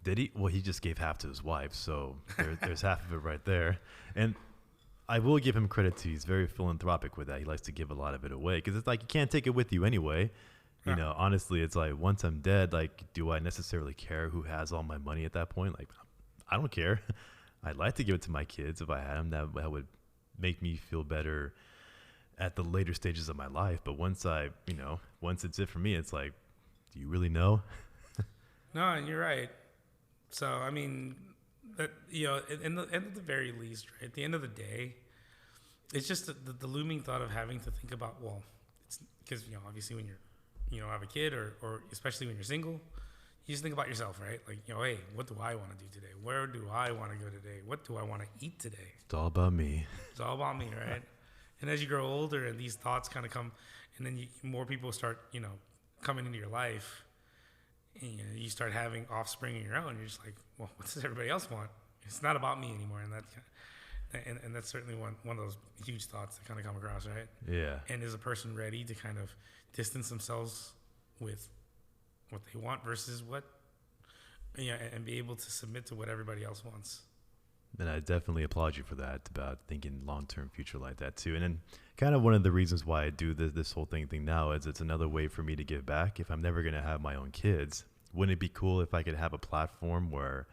Did he? Well, he just gave half to his wife, so there's half of it right there. And I will give him credit too. He's very philanthropic with that. He likes to give a lot of it away because it's like you can't take it with you anyway. Yeah. Honestly, it's like once I'm dead, like, do I necessarily care who has all my money at that point? Like, I don't care. I'd like to give it to my kids if I had them. That would make me feel better at the later stages of my life. But once it's it for me, it's like, do you really know? No, and you're right. So, I mean, that, at the very least, right, at the end of the day, it's just the looming thought of having to think about, well, it's because, obviously when you're, have a kid or especially when you're single, you just think about yourself, right? Like, hey, what do I want to do today? Where do I want to go today? What do I want to eat today? It's all about me. It's all about me, right? And as you grow older and these thoughts kind of come, and then more people start, coming into your life, and you start having offspring of your own. You're just like, well, what does everybody else want? It's not about me anymore, and that's certainly one of those huge thoughts that kind of come across, right? Yeah. And is a person ready to kind of distance themselves with what they want versus what, and be able to submit to what everybody else wants? And I definitely applaud you for that, about thinking long-term future like that too. And then kind of one of the reasons why I do this whole thing now is it's another way for me to give back. If I'm never going to have my own kids, wouldn't it be cool if I could have a platform where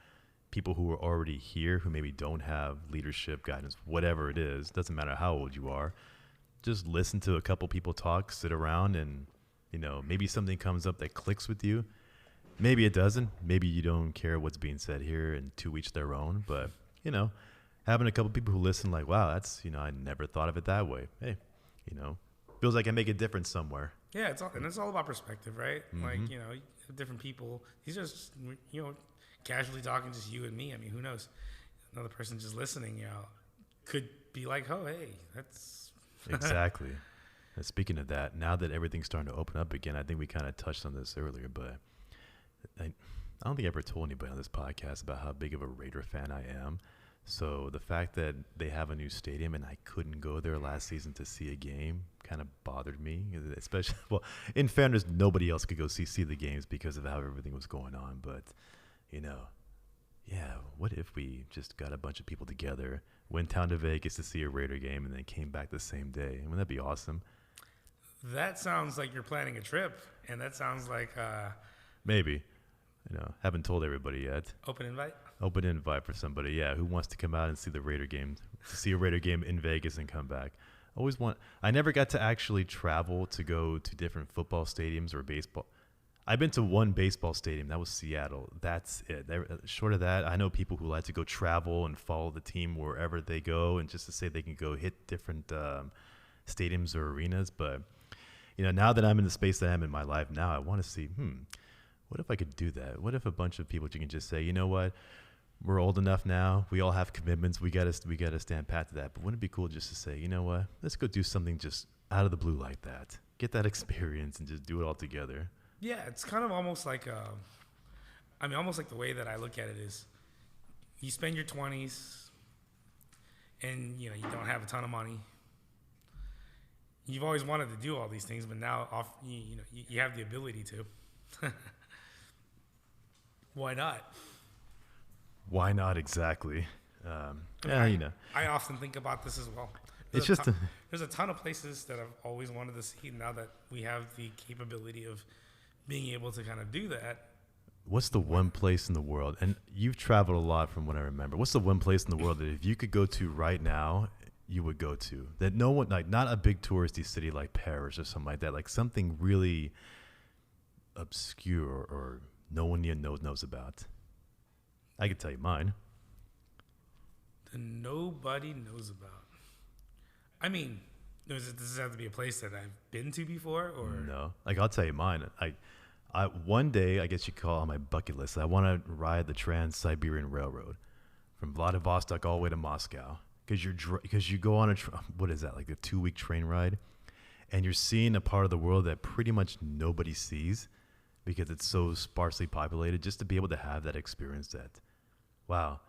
people who are already here, who maybe don't have leadership guidance, whatever it is, doesn't matter how old you are, just listen to a couple people talk, sit around, and, maybe something comes up that clicks with you. Maybe it doesn't. Maybe you don't care what's being said here, and to each their own. But having a couple people who listen, like, wow, that's, I never thought of it that way. Hey, feels like I make a difference somewhere. Yeah, it's all about perspective, right? Mm-hmm. Like, different people. These are just, casually talking, just you and me. I mean, who knows? Another person just listening, could be like, oh, hey, that's exactly. And speaking of that, now that everything's starting to open up again, I think we kind of touched on this earlier, but I don't think I ever told anybody on this podcast about how big of a Raider fan I am. So the fact that they have a new stadium and I couldn't go there last season to see a game kind of bothered me. Especially, well, in fairness, nobody else could go see the games because of how everything was going on. But, yeah, what if we just got a bunch of people together, went down to Vegas to see a Raider game, and then came back the same day? Wouldn't that be awesome? That sounds like you're planning a trip, and that sounds like maybe. Haven't told everybody yet. Open invite? Open invite for somebody, yeah, who wants to come out and see the Raider game, to see a Raider game in Vegas and come back. I never got to actually travel to go to different football stadiums or baseball. I've been to one baseball stadium. That was Seattle. That's it. Short of that, I know people who like to go travel and follow the team wherever they go, and just to say they can go hit different stadiums or arenas. But, now that I'm in the space that I'm in my life now, I want to see, what if I could do that? What if a bunch of people, you can just say, you know what, we're old enough now. We all have commitments. We gotta stand pat to that. But wouldn't it be cool just to say, you know what, let's go do something just out of the blue like that. Get that experience and just do it all together. Yeah, it's kind of almost like, almost like the way that I look at it is, you spend your 20s, and you don't have a ton of money. You've always wanted to do all these things, but now you have the ability to. Why not? Why not exactly? I often think about this as well. There's a ton of places that I've always wanted to see now that we have the capability of being able to kind of do that. What's the one place in the world, and you've traveled a lot from what I remember, what's the one place in the world that if you could go to right now, you would go to? That no one, like, not a big touristy city like Paris or something like that, like something really obscure or no one even knows about. I could tell you mine. That nobody knows about. I mean, does this have to be a place that I've been to before, or no? Like, I'll tell you mine. I one day, I guess you could call it on my bucket list, I want to ride the Trans-Siberian Railroad from Vladivostok all the way to Moscow. because you go on what is that, like a 2-week train ride, and you're seeing a part of the world that pretty much nobody sees because it's so sparsely populated. Just to be able to have that experience, that wow,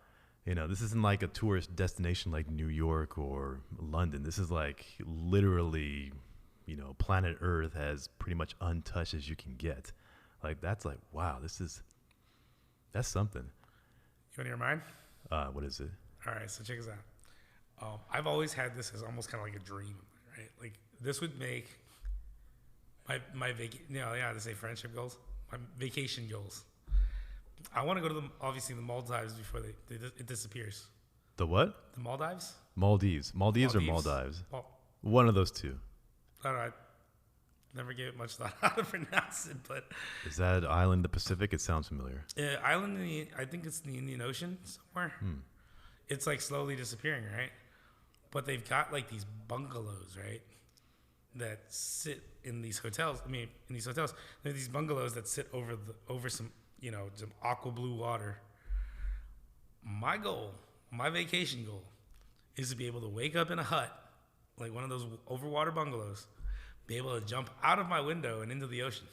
this isn't like a tourist destination like New York or London. This is like literally, planet Earth as pretty much untouched as you can get. Like that's like, wow, that's something. You want to hear mine? What is it? All right, so check this out. I've always had this as almost kind of like a dream, right? Like this would make my they say friendship goals, my vacation goals. I want to go to obviously the Maldives before it disappears. The what? The Maldives? Maldives or Maldives? One of those two. I don't know. I never gave it much thought how to pronounce it, but is that island in the Pacific? It sounds familiar. Island I think it's in the Indian Ocean somewhere. It's like slowly disappearing, right? But they've got like these bungalows, right? That sit in these hotels. In these hotels, there are these bungalows that sit over some, some aqua blue water. My vacation goal, is to be able to wake up in a hut, like one of those overwater bungalows, be able to jump out of my window and into the ocean.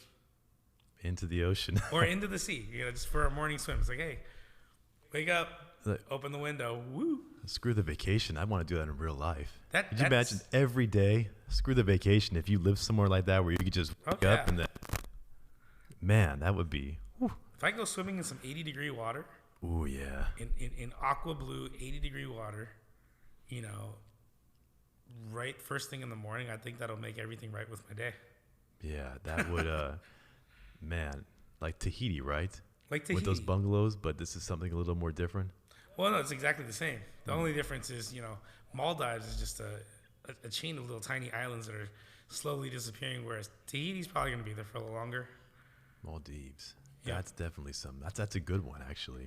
Into the ocean. Or into the sea, just for a morning swim. It's like, hey, wake up, open the window, woo. Screw the vacation. I want to do that in real life. Could you imagine every day? Screw the vacation. If you live somewhere like that where you could just wake up and then, man, that would be. Whew. If I go swimming in some 80-degree water. Ooh, yeah. In aqua blue 80-degree water, right first thing in the morning, I think that'll make everything right with my day. Yeah, that would, man, like Tahiti, right? Like Tahiti. With those bungalows, but this is something a little more different. Well, no, it's exactly the same. The only difference is, Maldives is just a chain of little tiny islands that are slowly disappearing, whereas Tahiti's probably going to be there for a little longer. Maldives. Yeah. That's definitely something. That's a good one, actually.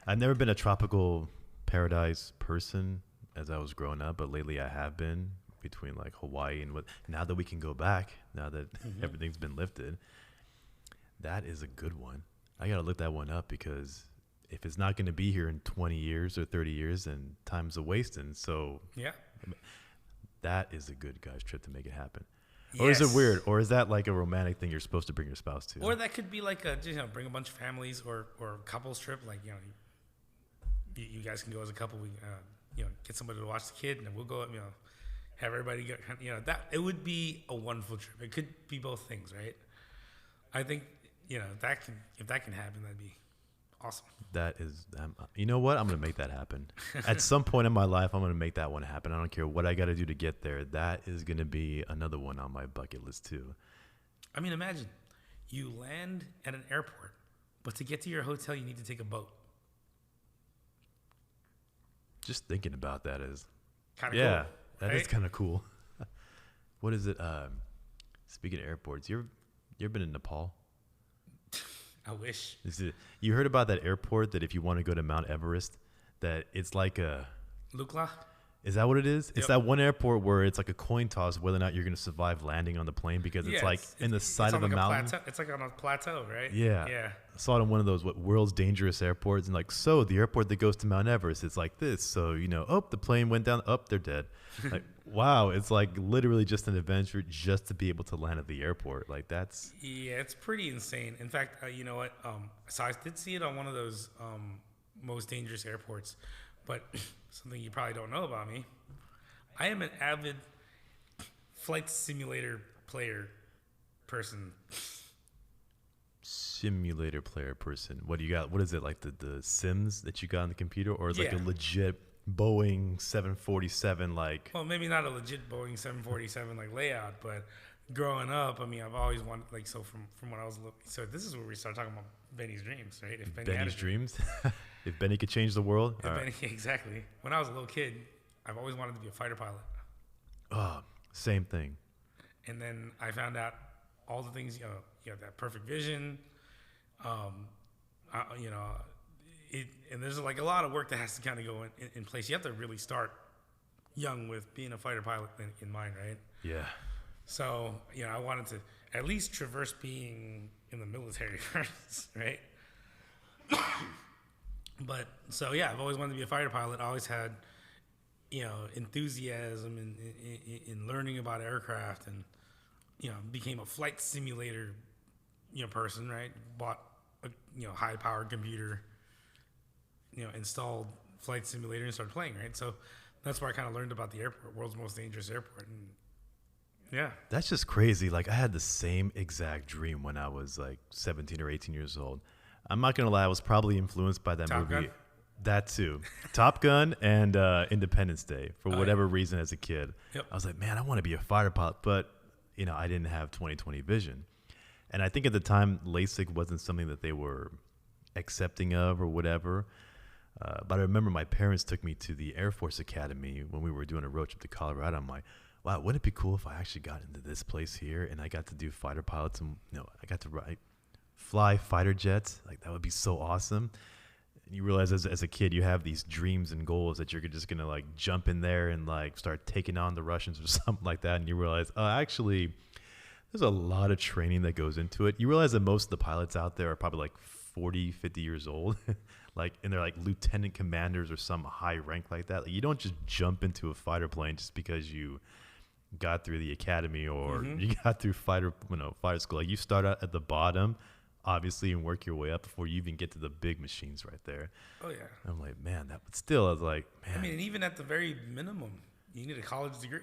I've never been a tropical paradise person as I was growing up, but lately I have been, between like Hawaii and now that we can go back, now that everything's been lifted. That is a good one. I got to look that one up, because if it's not going to be here in 20 years or 30 years, then time's a wasting. So yeah, that is a good guy's trip to make it happen. Yes. Or is it weird? Or is that like a romantic thing you're supposed to bring your spouse to? Or that could be like bring a bunch of families or couples trip. Like, you guys can go as a couple. We, get somebody to watch the kid, and then we'll go up, have everybody go, that it would be a wonderful trip. It could be both things, right? I think, if that can happen, that'd be awesome. That is, you know what? I'm going to make that happen. At some point in my life, I'm going to make that one happen. I don't care what I got to do to get there. That is going to be another one on my bucket list too. Imagine you land at an airport, but to get to your hotel, you need to take a boat. Just thinking about that is kind of cool. Yeah, that is kind of cool. What is it? Speaking of airports, you ever been in Nepal? I wish. You heard about that airport that if you want to go to Mount Everest, that it's like a... Lukla? Is that what it is? Yep. It's that one airport where it's like a coin toss whether or not you're going to survive landing on the plane, because it's like in the side of a mountain. It's like on a plateau, right? Yeah. Yeah. I saw it on one of those world's dangerous airports, and the airport that goes to Mount Everest, it's like this. So, the plane went down, they're dead. Like, wow, it's like literally just an adventure just to be able to land at the airport. Like that's... Yeah, it's pretty insane. In fact, you know what? So I did see it on one of those most dangerous airports, but something you probably don't know about me. I am an avid flight simulator person. Simulator player person. What do you got? What is it, like the Sims that you got on the computer, or is it like a legit Boeing 747 like? Well, maybe not a legit Boeing 747 like layout, but growing up, I've always wanted, like, so from when I was little. So this is where we start talking about Benny's dreams, right? If Benny's dreams. If Benny could change the world. Exactly. When I was a little kid, I've always wanted to be a fighter pilot. Oh, same thing. And then I found out all the things, you have that perfect vision, and there's like a lot of work that has to kind of go in place. You have to really start young with being a fighter pilot in mind, right? Yeah. So, I wanted to at least traverse being in the military first, right? But so, yeah, I've always wanted to be a fighter pilot. I always had, enthusiasm in learning about aircraft, and became a flight simulator person, right? Bought a high powered computer, installed flight simulator and started playing, right? So that's where I kind of learned about the airport, world's most dangerous airport. And yeah, That's just crazy. Like, I had the same exact dream when I was like 17 or 18 years old. I'm not gonna lie, I was probably influenced by that Top movie. Gun? That too. Top Gun and Independence Day, for Oh, whatever reason as a kid. Yep. I was like, man, I want to be a fighter pilot, but I didn't have 20/20 vision. And I think at the time LASIK wasn't something that they were accepting of or whatever. But I remember my parents took me to the Air Force Academy when we were doing a road trip to Colorado. I'm like, wow, wouldn't it be cool if I actually got into this place here and I got to do fighter pilots and I got to fly fighter jets? Like, that would be so awesome. And you realize as a kid you have these dreams and goals that you're just gonna like jump in there and like start taking on the Russians or something like that, and you realize actually there's a lot of training that goes into it. You realize that most of the pilots out there are probably like 40, 50 years old, and they're like lieutenant commanders or some high rank like that. Like, you don't just jump into a fighter plane just because you got through the academy or you got through fighter school. Like, you start out at the bottom, obviously, and work your way up before you even get to the big machines right there. Oh yeah. I'm like, man, but still, I was like, man. I mean, even at the very minimum, you need a college degree.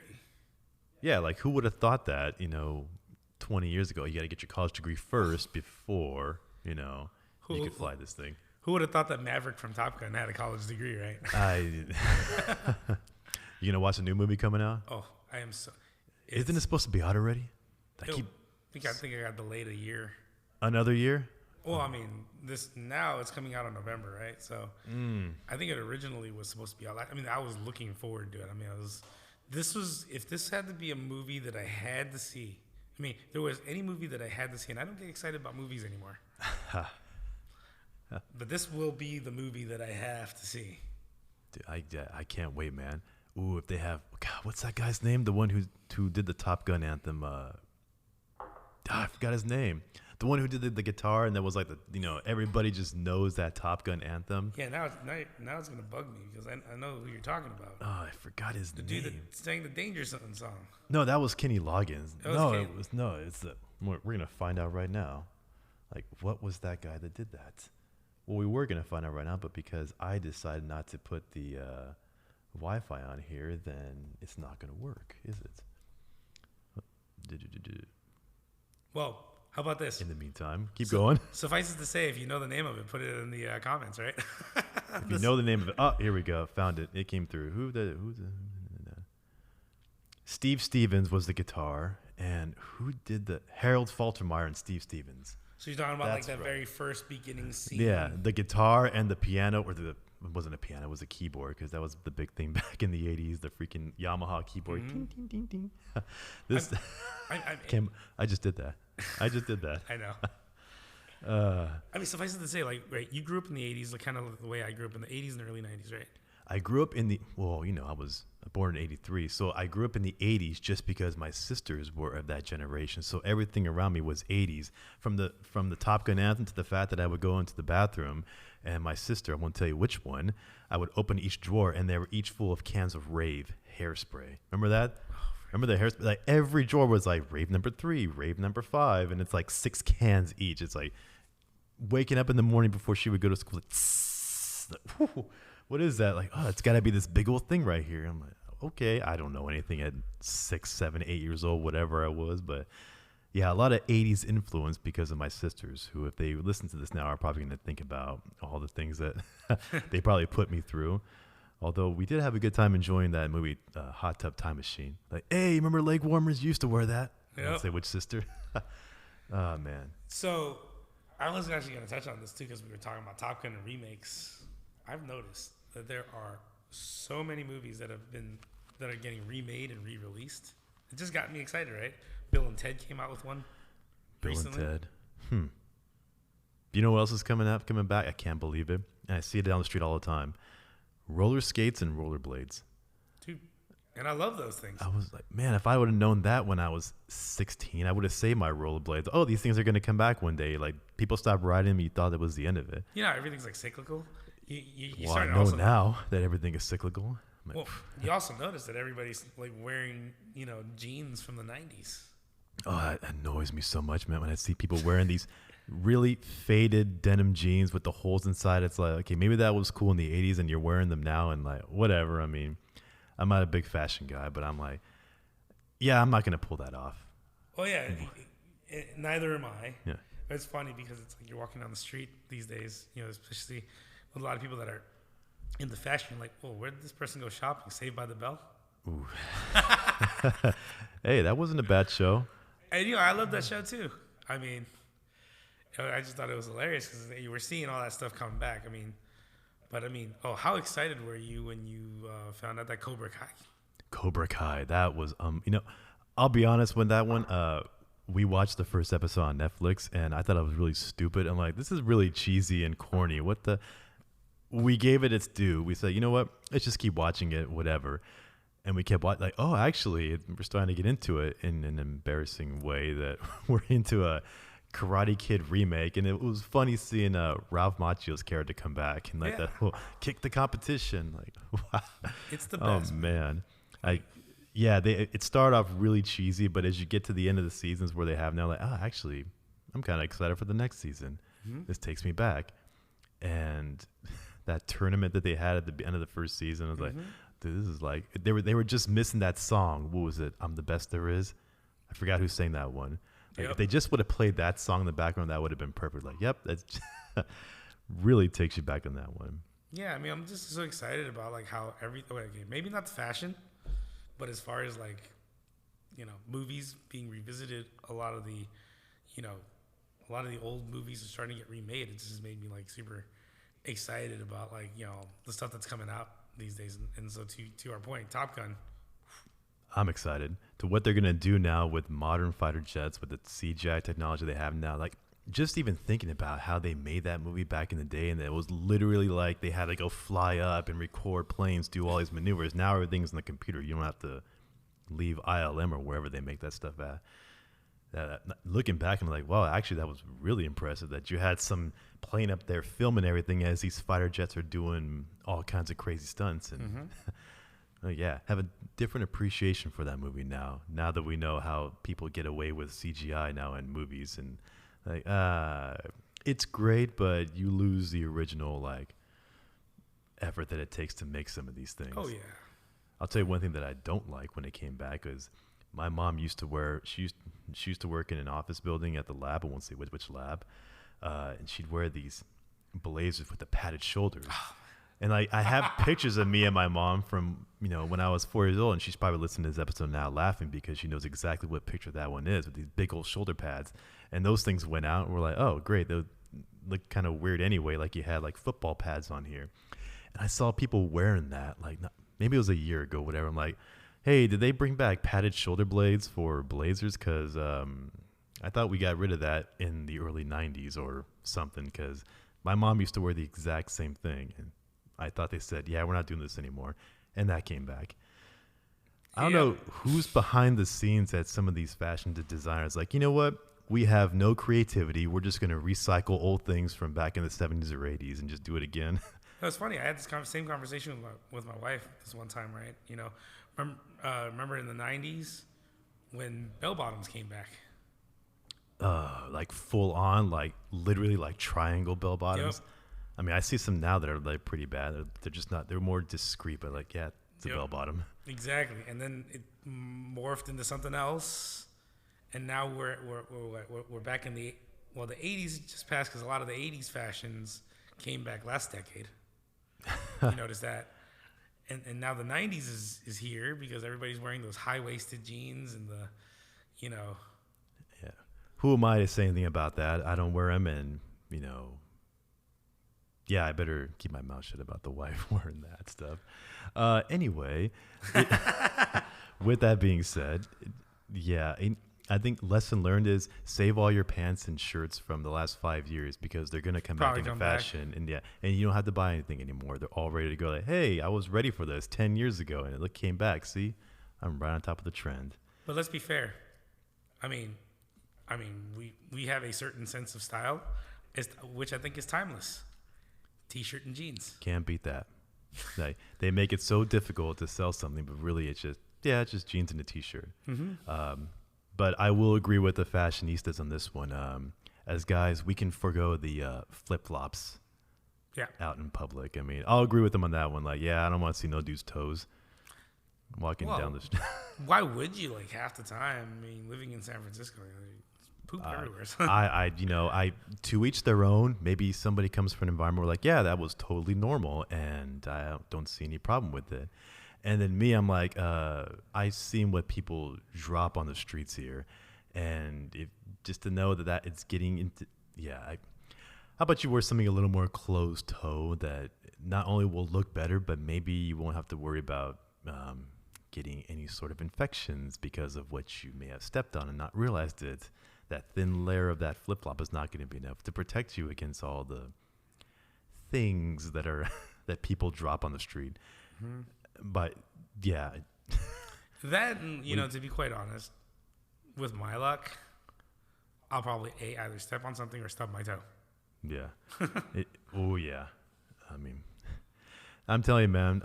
Yeah, like, who would have thought that, 20 years ago, you got to get your college degree first before, you could fly this thing. Who would have thought that Maverick from Top Gun had a college degree, right? You going to watch a new movie coming out? Oh, I am so. Isn't it supposed to be out already? I think I got delayed a year. Another year? Well, I mean, now it's coming out in November, right? So I think it originally was supposed to be out. I mean, I was looking forward to it. I mean, if this had to be a movie that I had to see. I mean, there was any movie that I had to see, and I don't get excited about movies anymore. But this will be the movie that I have to see. Dude, I can't wait, man. Ooh, if they have, God, what's that guy's name? The one who did the Top Gun anthem. I forgot his name. The one who did the guitar, and that was like everybody just knows that Top Gun anthem. Yeah, now it's gonna bug me because I know who you're talking about. Oh, I forgot his name. The dude that sang the Danger Zone song. No, that was Kenny Loggins. It's we're gonna find out right now. Like, what was that guy that did that? Well, we were gonna find out right now, but because I decided not to put the Wi-Fi on here, then it's not gonna work, is it? Well, how about this? In the meantime, keep going. Suffice it to say, if you know the name of it, put it in the comments, right? If you know the name of it, here we go, found it. It came through. Who's the Steve Stevens was the guitar, and who did the Harold Faltermeyer and Steve Stevens. So you're talking about That's like that right. very first beginning scene. Yeah, the guitar and the piano, or it wasn't a piano, it was a keyboard, because that was the big thing back in the 80s, the freaking Yamaha keyboard. Ding, ding, ding, ding. I just did that. I know. I mean, suffice it to say, like, right, you grew up in the 80s, like kind of the way I grew up in the 80s and early 90s, right? I grew up I was born in 83. So I grew up in the 80s just because my sisters were of that generation. So everything around me was 80s. From the Top Gun anthem to the fact that I would go into the bathroom and my sister, I won't tell you which one, I would open each drawer and they were each full of cans of Rave hairspray. Remember that? Remember the hairspray? Like, every drawer was like Rave number 3, Rave number 5, and it's like 6 cans each. It's like waking up in the morning before she would go to school. Like, what is that? Like, it's got to be this big old thing right here. I'm like, okay, I don't know anything at 6, 7, 8 years old, whatever I was. But yeah, a lot of 80s influence because of my sisters, who, if they listen to this now, are probably going to think about all the things that they probably put me through. Although we did have a good time enjoying that movie, Hot Tub Time Machine. Like, hey, remember leg warmers used to wear that? Yep. I don't say which sister. Oh, man. So I was actually going to touch on this too because we were talking about Top Gun and remakes. I've noticed that there are so many movies that are getting remade and re-released. It just got me excited, right? Bill and Ted came out with one recently. Bill and Ted. You know what else is coming back? I can't believe it. And I see it down the street all the time. Roller skates and rollerblades. Dude, and I love those things. I was like, man, if I would have known that when I was 16, I would have saved my rollerblades. Oh, these things are going to come back one day. Like, people stopped riding them. You thought that was the end of it. You know, everything's like cyclical. You Well, I start know also now that everything is cyclical. I'm like, Well, you also notice that everybody's like wearing, jeans from the 90s. oh, that annoys me so much, man. When I see people wearing these really faded denim jeans with the holes inside, it's like, okay, maybe that was cool in the 80s and you're wearing them now and like, whatever. I mean, I'm not a big fashion guy, but I'm like, yeah, I'm not going to pull that off. Oh, yeah. Neither am I. Yeah. But it's funny because it's like you're walking down the street these days, especially with a lot of people that are in the fashion. You're like, well, where did this person go shopping? Saved by the Bell? Ooh. Hey, that wasn't a bad show. And, I love that show too. I mean, I just thought it was hilarious because you were seeing all that stuff come back. How excited were you when you found out that Cobra Cobra Kai, that was, I'll be honest, when that one, we watched the first episode on Netflix and I thought it was really stupid. I'm like, this is really cheesy and corny. We gave it its due. We said, you know what? Let's just keep watching it, whatever. And we kept watching, like, oh, actually, we're starting to get into it in an embarrassing way that we're into a Karate Kid remake. And it was funny seeing Ralph Macchio's character come back and like that whole kick the competition. Like, wow. It's the best. Oh, man. It started off really cheesy, but as you get to the end of the seasons where they have now, like, actually, I'm kind of excited for the next season. Mm-hmm. This takes me back. And that tournament that they had at the end of the first season, I was like, dude, this is like, they were just missing that song. What was it? I'm the Best There Is. I forgot who sang that one. Like, if they just would have played that song in the background, that would have been perfect. Like, yep, that really takes you back on that one. Yeah, I mean, I'm just so excited about like how maybe not the fashion, but as far as like, movies being revisited, a lot of the old movies are starting to get remade. It just made me like super excited about like, the stuff that's coming out these days. And so to our point, Top Gun. I'm excited to what they're going to do now with modern fighter jets, with the CGI technology they have now. Like, just even thinking about how they made that movie back in the day, and it was literally like they had to go fly up and record planes, do all these maneuvers. Now everything's in the computer. You don't have to leave ILM or wherever they make that stuff at. Looking back, I'm like, wow, actually that was really impressive that you had some plane up there filming everything as these fighter jets are doing all kinds of crazy stunts. And have a different appreciation for that movie now that we know how people get away with CGI now in movies. And like, it's great, but you lose the original like effort that it takes to make some of these things. Oh yeah. I'll tell you one thing that I don't like when it came back is my mom used to work in an office building at the lab. I won't say which lab. And she'd wear these blazers with the padded shoulders. And like, I have pictures of me and my mom from, when I was 4 years old, and she's probably listening to this episode now laughing because she knows exactly what picture that one is, with these big old shoulder pads. And those things went out and we're like, oh, great. They look kind of weird anyway. Like you had like football pads on here. And I saw people wearing that, like maybe it was a year ago, whatever. I'm like, hey, did they bring back padded shoulder blades for blazers? Because I thought we got rid of that in the early 90s or something, because my mom used to wear the exact same thing. And I thought they said, yeah, we're not doing this anymore. And that came back. I don't know who's behind the scenes at some of these fashion designers. Like, you know what? We have no creativity. We're just going to recycle old things from back in the 70s or 80s and just do it again. That was funny. I had this same conversation with my wife this one time, right? Remember in the 90s when bell bottoms came back? Like full on, like literally like triangle bell bottoms. Yep. I mean, I see some now that are like pretty bad. They're just not. They're more discreet, but like, yeah, it's a bell bottom. Exactly. And then it morphed into something else, and now we're back in the 80s just passed, because a lot of the 80s fashions came back last decade. You notice that, and now the 90s is here because everybody's wearing those high waisted jeans and the. Yeah. Who am I to say anything about that? I don't wear them, and yeah, I better keep my mouth shut about the wife wearing that stuff. Anyway, with that being said, yeah, I think lesson learned is save all your pants and shirts from the last 5 years, because they're going to come back into fashion. And and you don't have to buy anything anymore. They're all ready to go. Like, hey, I was ready for this 10 years ago, and it came back. See, I'm right on top of the trend. But let's be fair. I mean, we have a certain sense of style, which I think is timeless. T-shirt and jeans. Can't beat that. Like, they make it so difficult to sell something, but really it's just jeans and a t-shirt. But I will agree with the fashionistas on this one. As guys, we can forego the flip-flops Yeah. out in public. I mean, I'll agree with them on that one. Like, yeah, I don't want to see no dude's toes walking down the street. Why would you? Like half the time, I mean, living in San Francisco, poop everywhere. I to each their own. Maybe somebody comes from an environment where like, yeah, that was totally normal, and I don't see any problem with it. And then me, I'm like, I've seen what people drop on the streets here, and just to know that it's getting into, how about you wear something a little more closed toe that not only will look better, but maybe you won't have to worry about getting any sort of infections because of what you may have stepped on and not realized it. That thin layer of that flip-flop is not going to be enough to protect you against all the things that are that people drop on the street. But yeah, that, to be quite honest, with my luck, I'll probably either step on something or stub my toe. Yeah. Yeah. I mean, I'm telling you, man,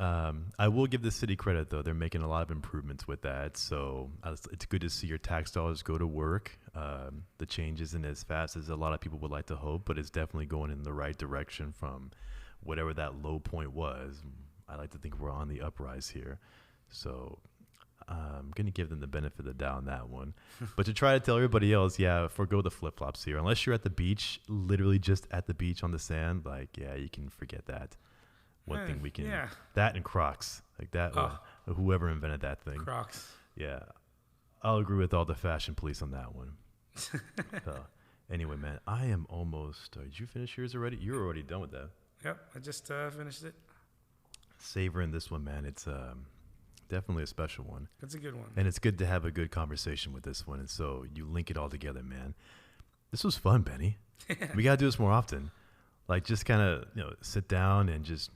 I will give the city credit, though. They're making a lot of improvements with that. So it's good to see your tax dollars go to work. The change isn't as fast as a lot of people would like to hope, but it's definitely going in the right direction from whatever that low point was. I like to think we're on the uprise here. So I'm going to give them the benefit of the doubt on that one. But to try to tell everybody else, forgo the flip-flops here. Unless you're at the beach, literally just at the beach on the sand, you can forget that. One thing we can, that and Crocs, like that, whoever invented that thing. Crocs. Yeah. I'll agree with all the fashion police on that one. Anyway, man, I am almost, did you finish yours already? You're already done with that. Yep, I just finished it. Savoring this one, man. It's definitely a special one. It's a good one. And it's good to have a good conversation with this one. And so you link it all together, man. This was fun, Benny. We got to do this more often. Like, just kind of, sit down and just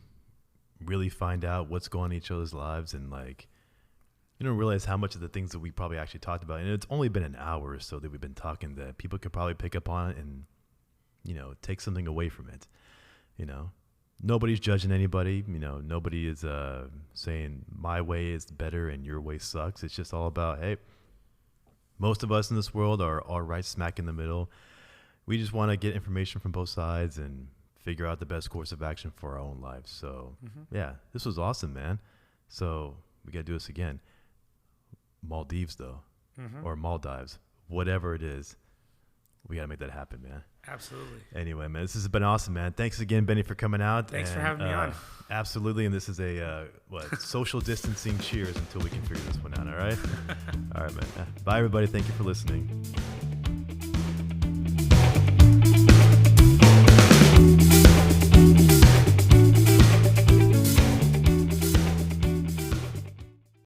really find out what's going on in each other's lives. And, like, you don't realize how much of the things that we probably actually talked about. And it's only been an hour or so that we've been talking that people could probably pick up on it and, take something away from it. Nobody's judging anybody. Nobody is saying my way is better and your way sucks. It's just all about, hey, most of us in this world are all right smack in the middle. We just want to get information from both sides and figure out the best course of action for our own lives. So, this was awesome, man. So we got to do this again. Maldives, though, or Maldives, whatever it is. We got to make that happen, man. Absolutely. Anyway, man, this has been awesome, man. Thanks again, Benny, for coming out. Thanks for having me on. Absolutely. And this is a, social distancing cheers until we can figure this one out, all right? All right, man. Bye, everybody. Thank you for listening.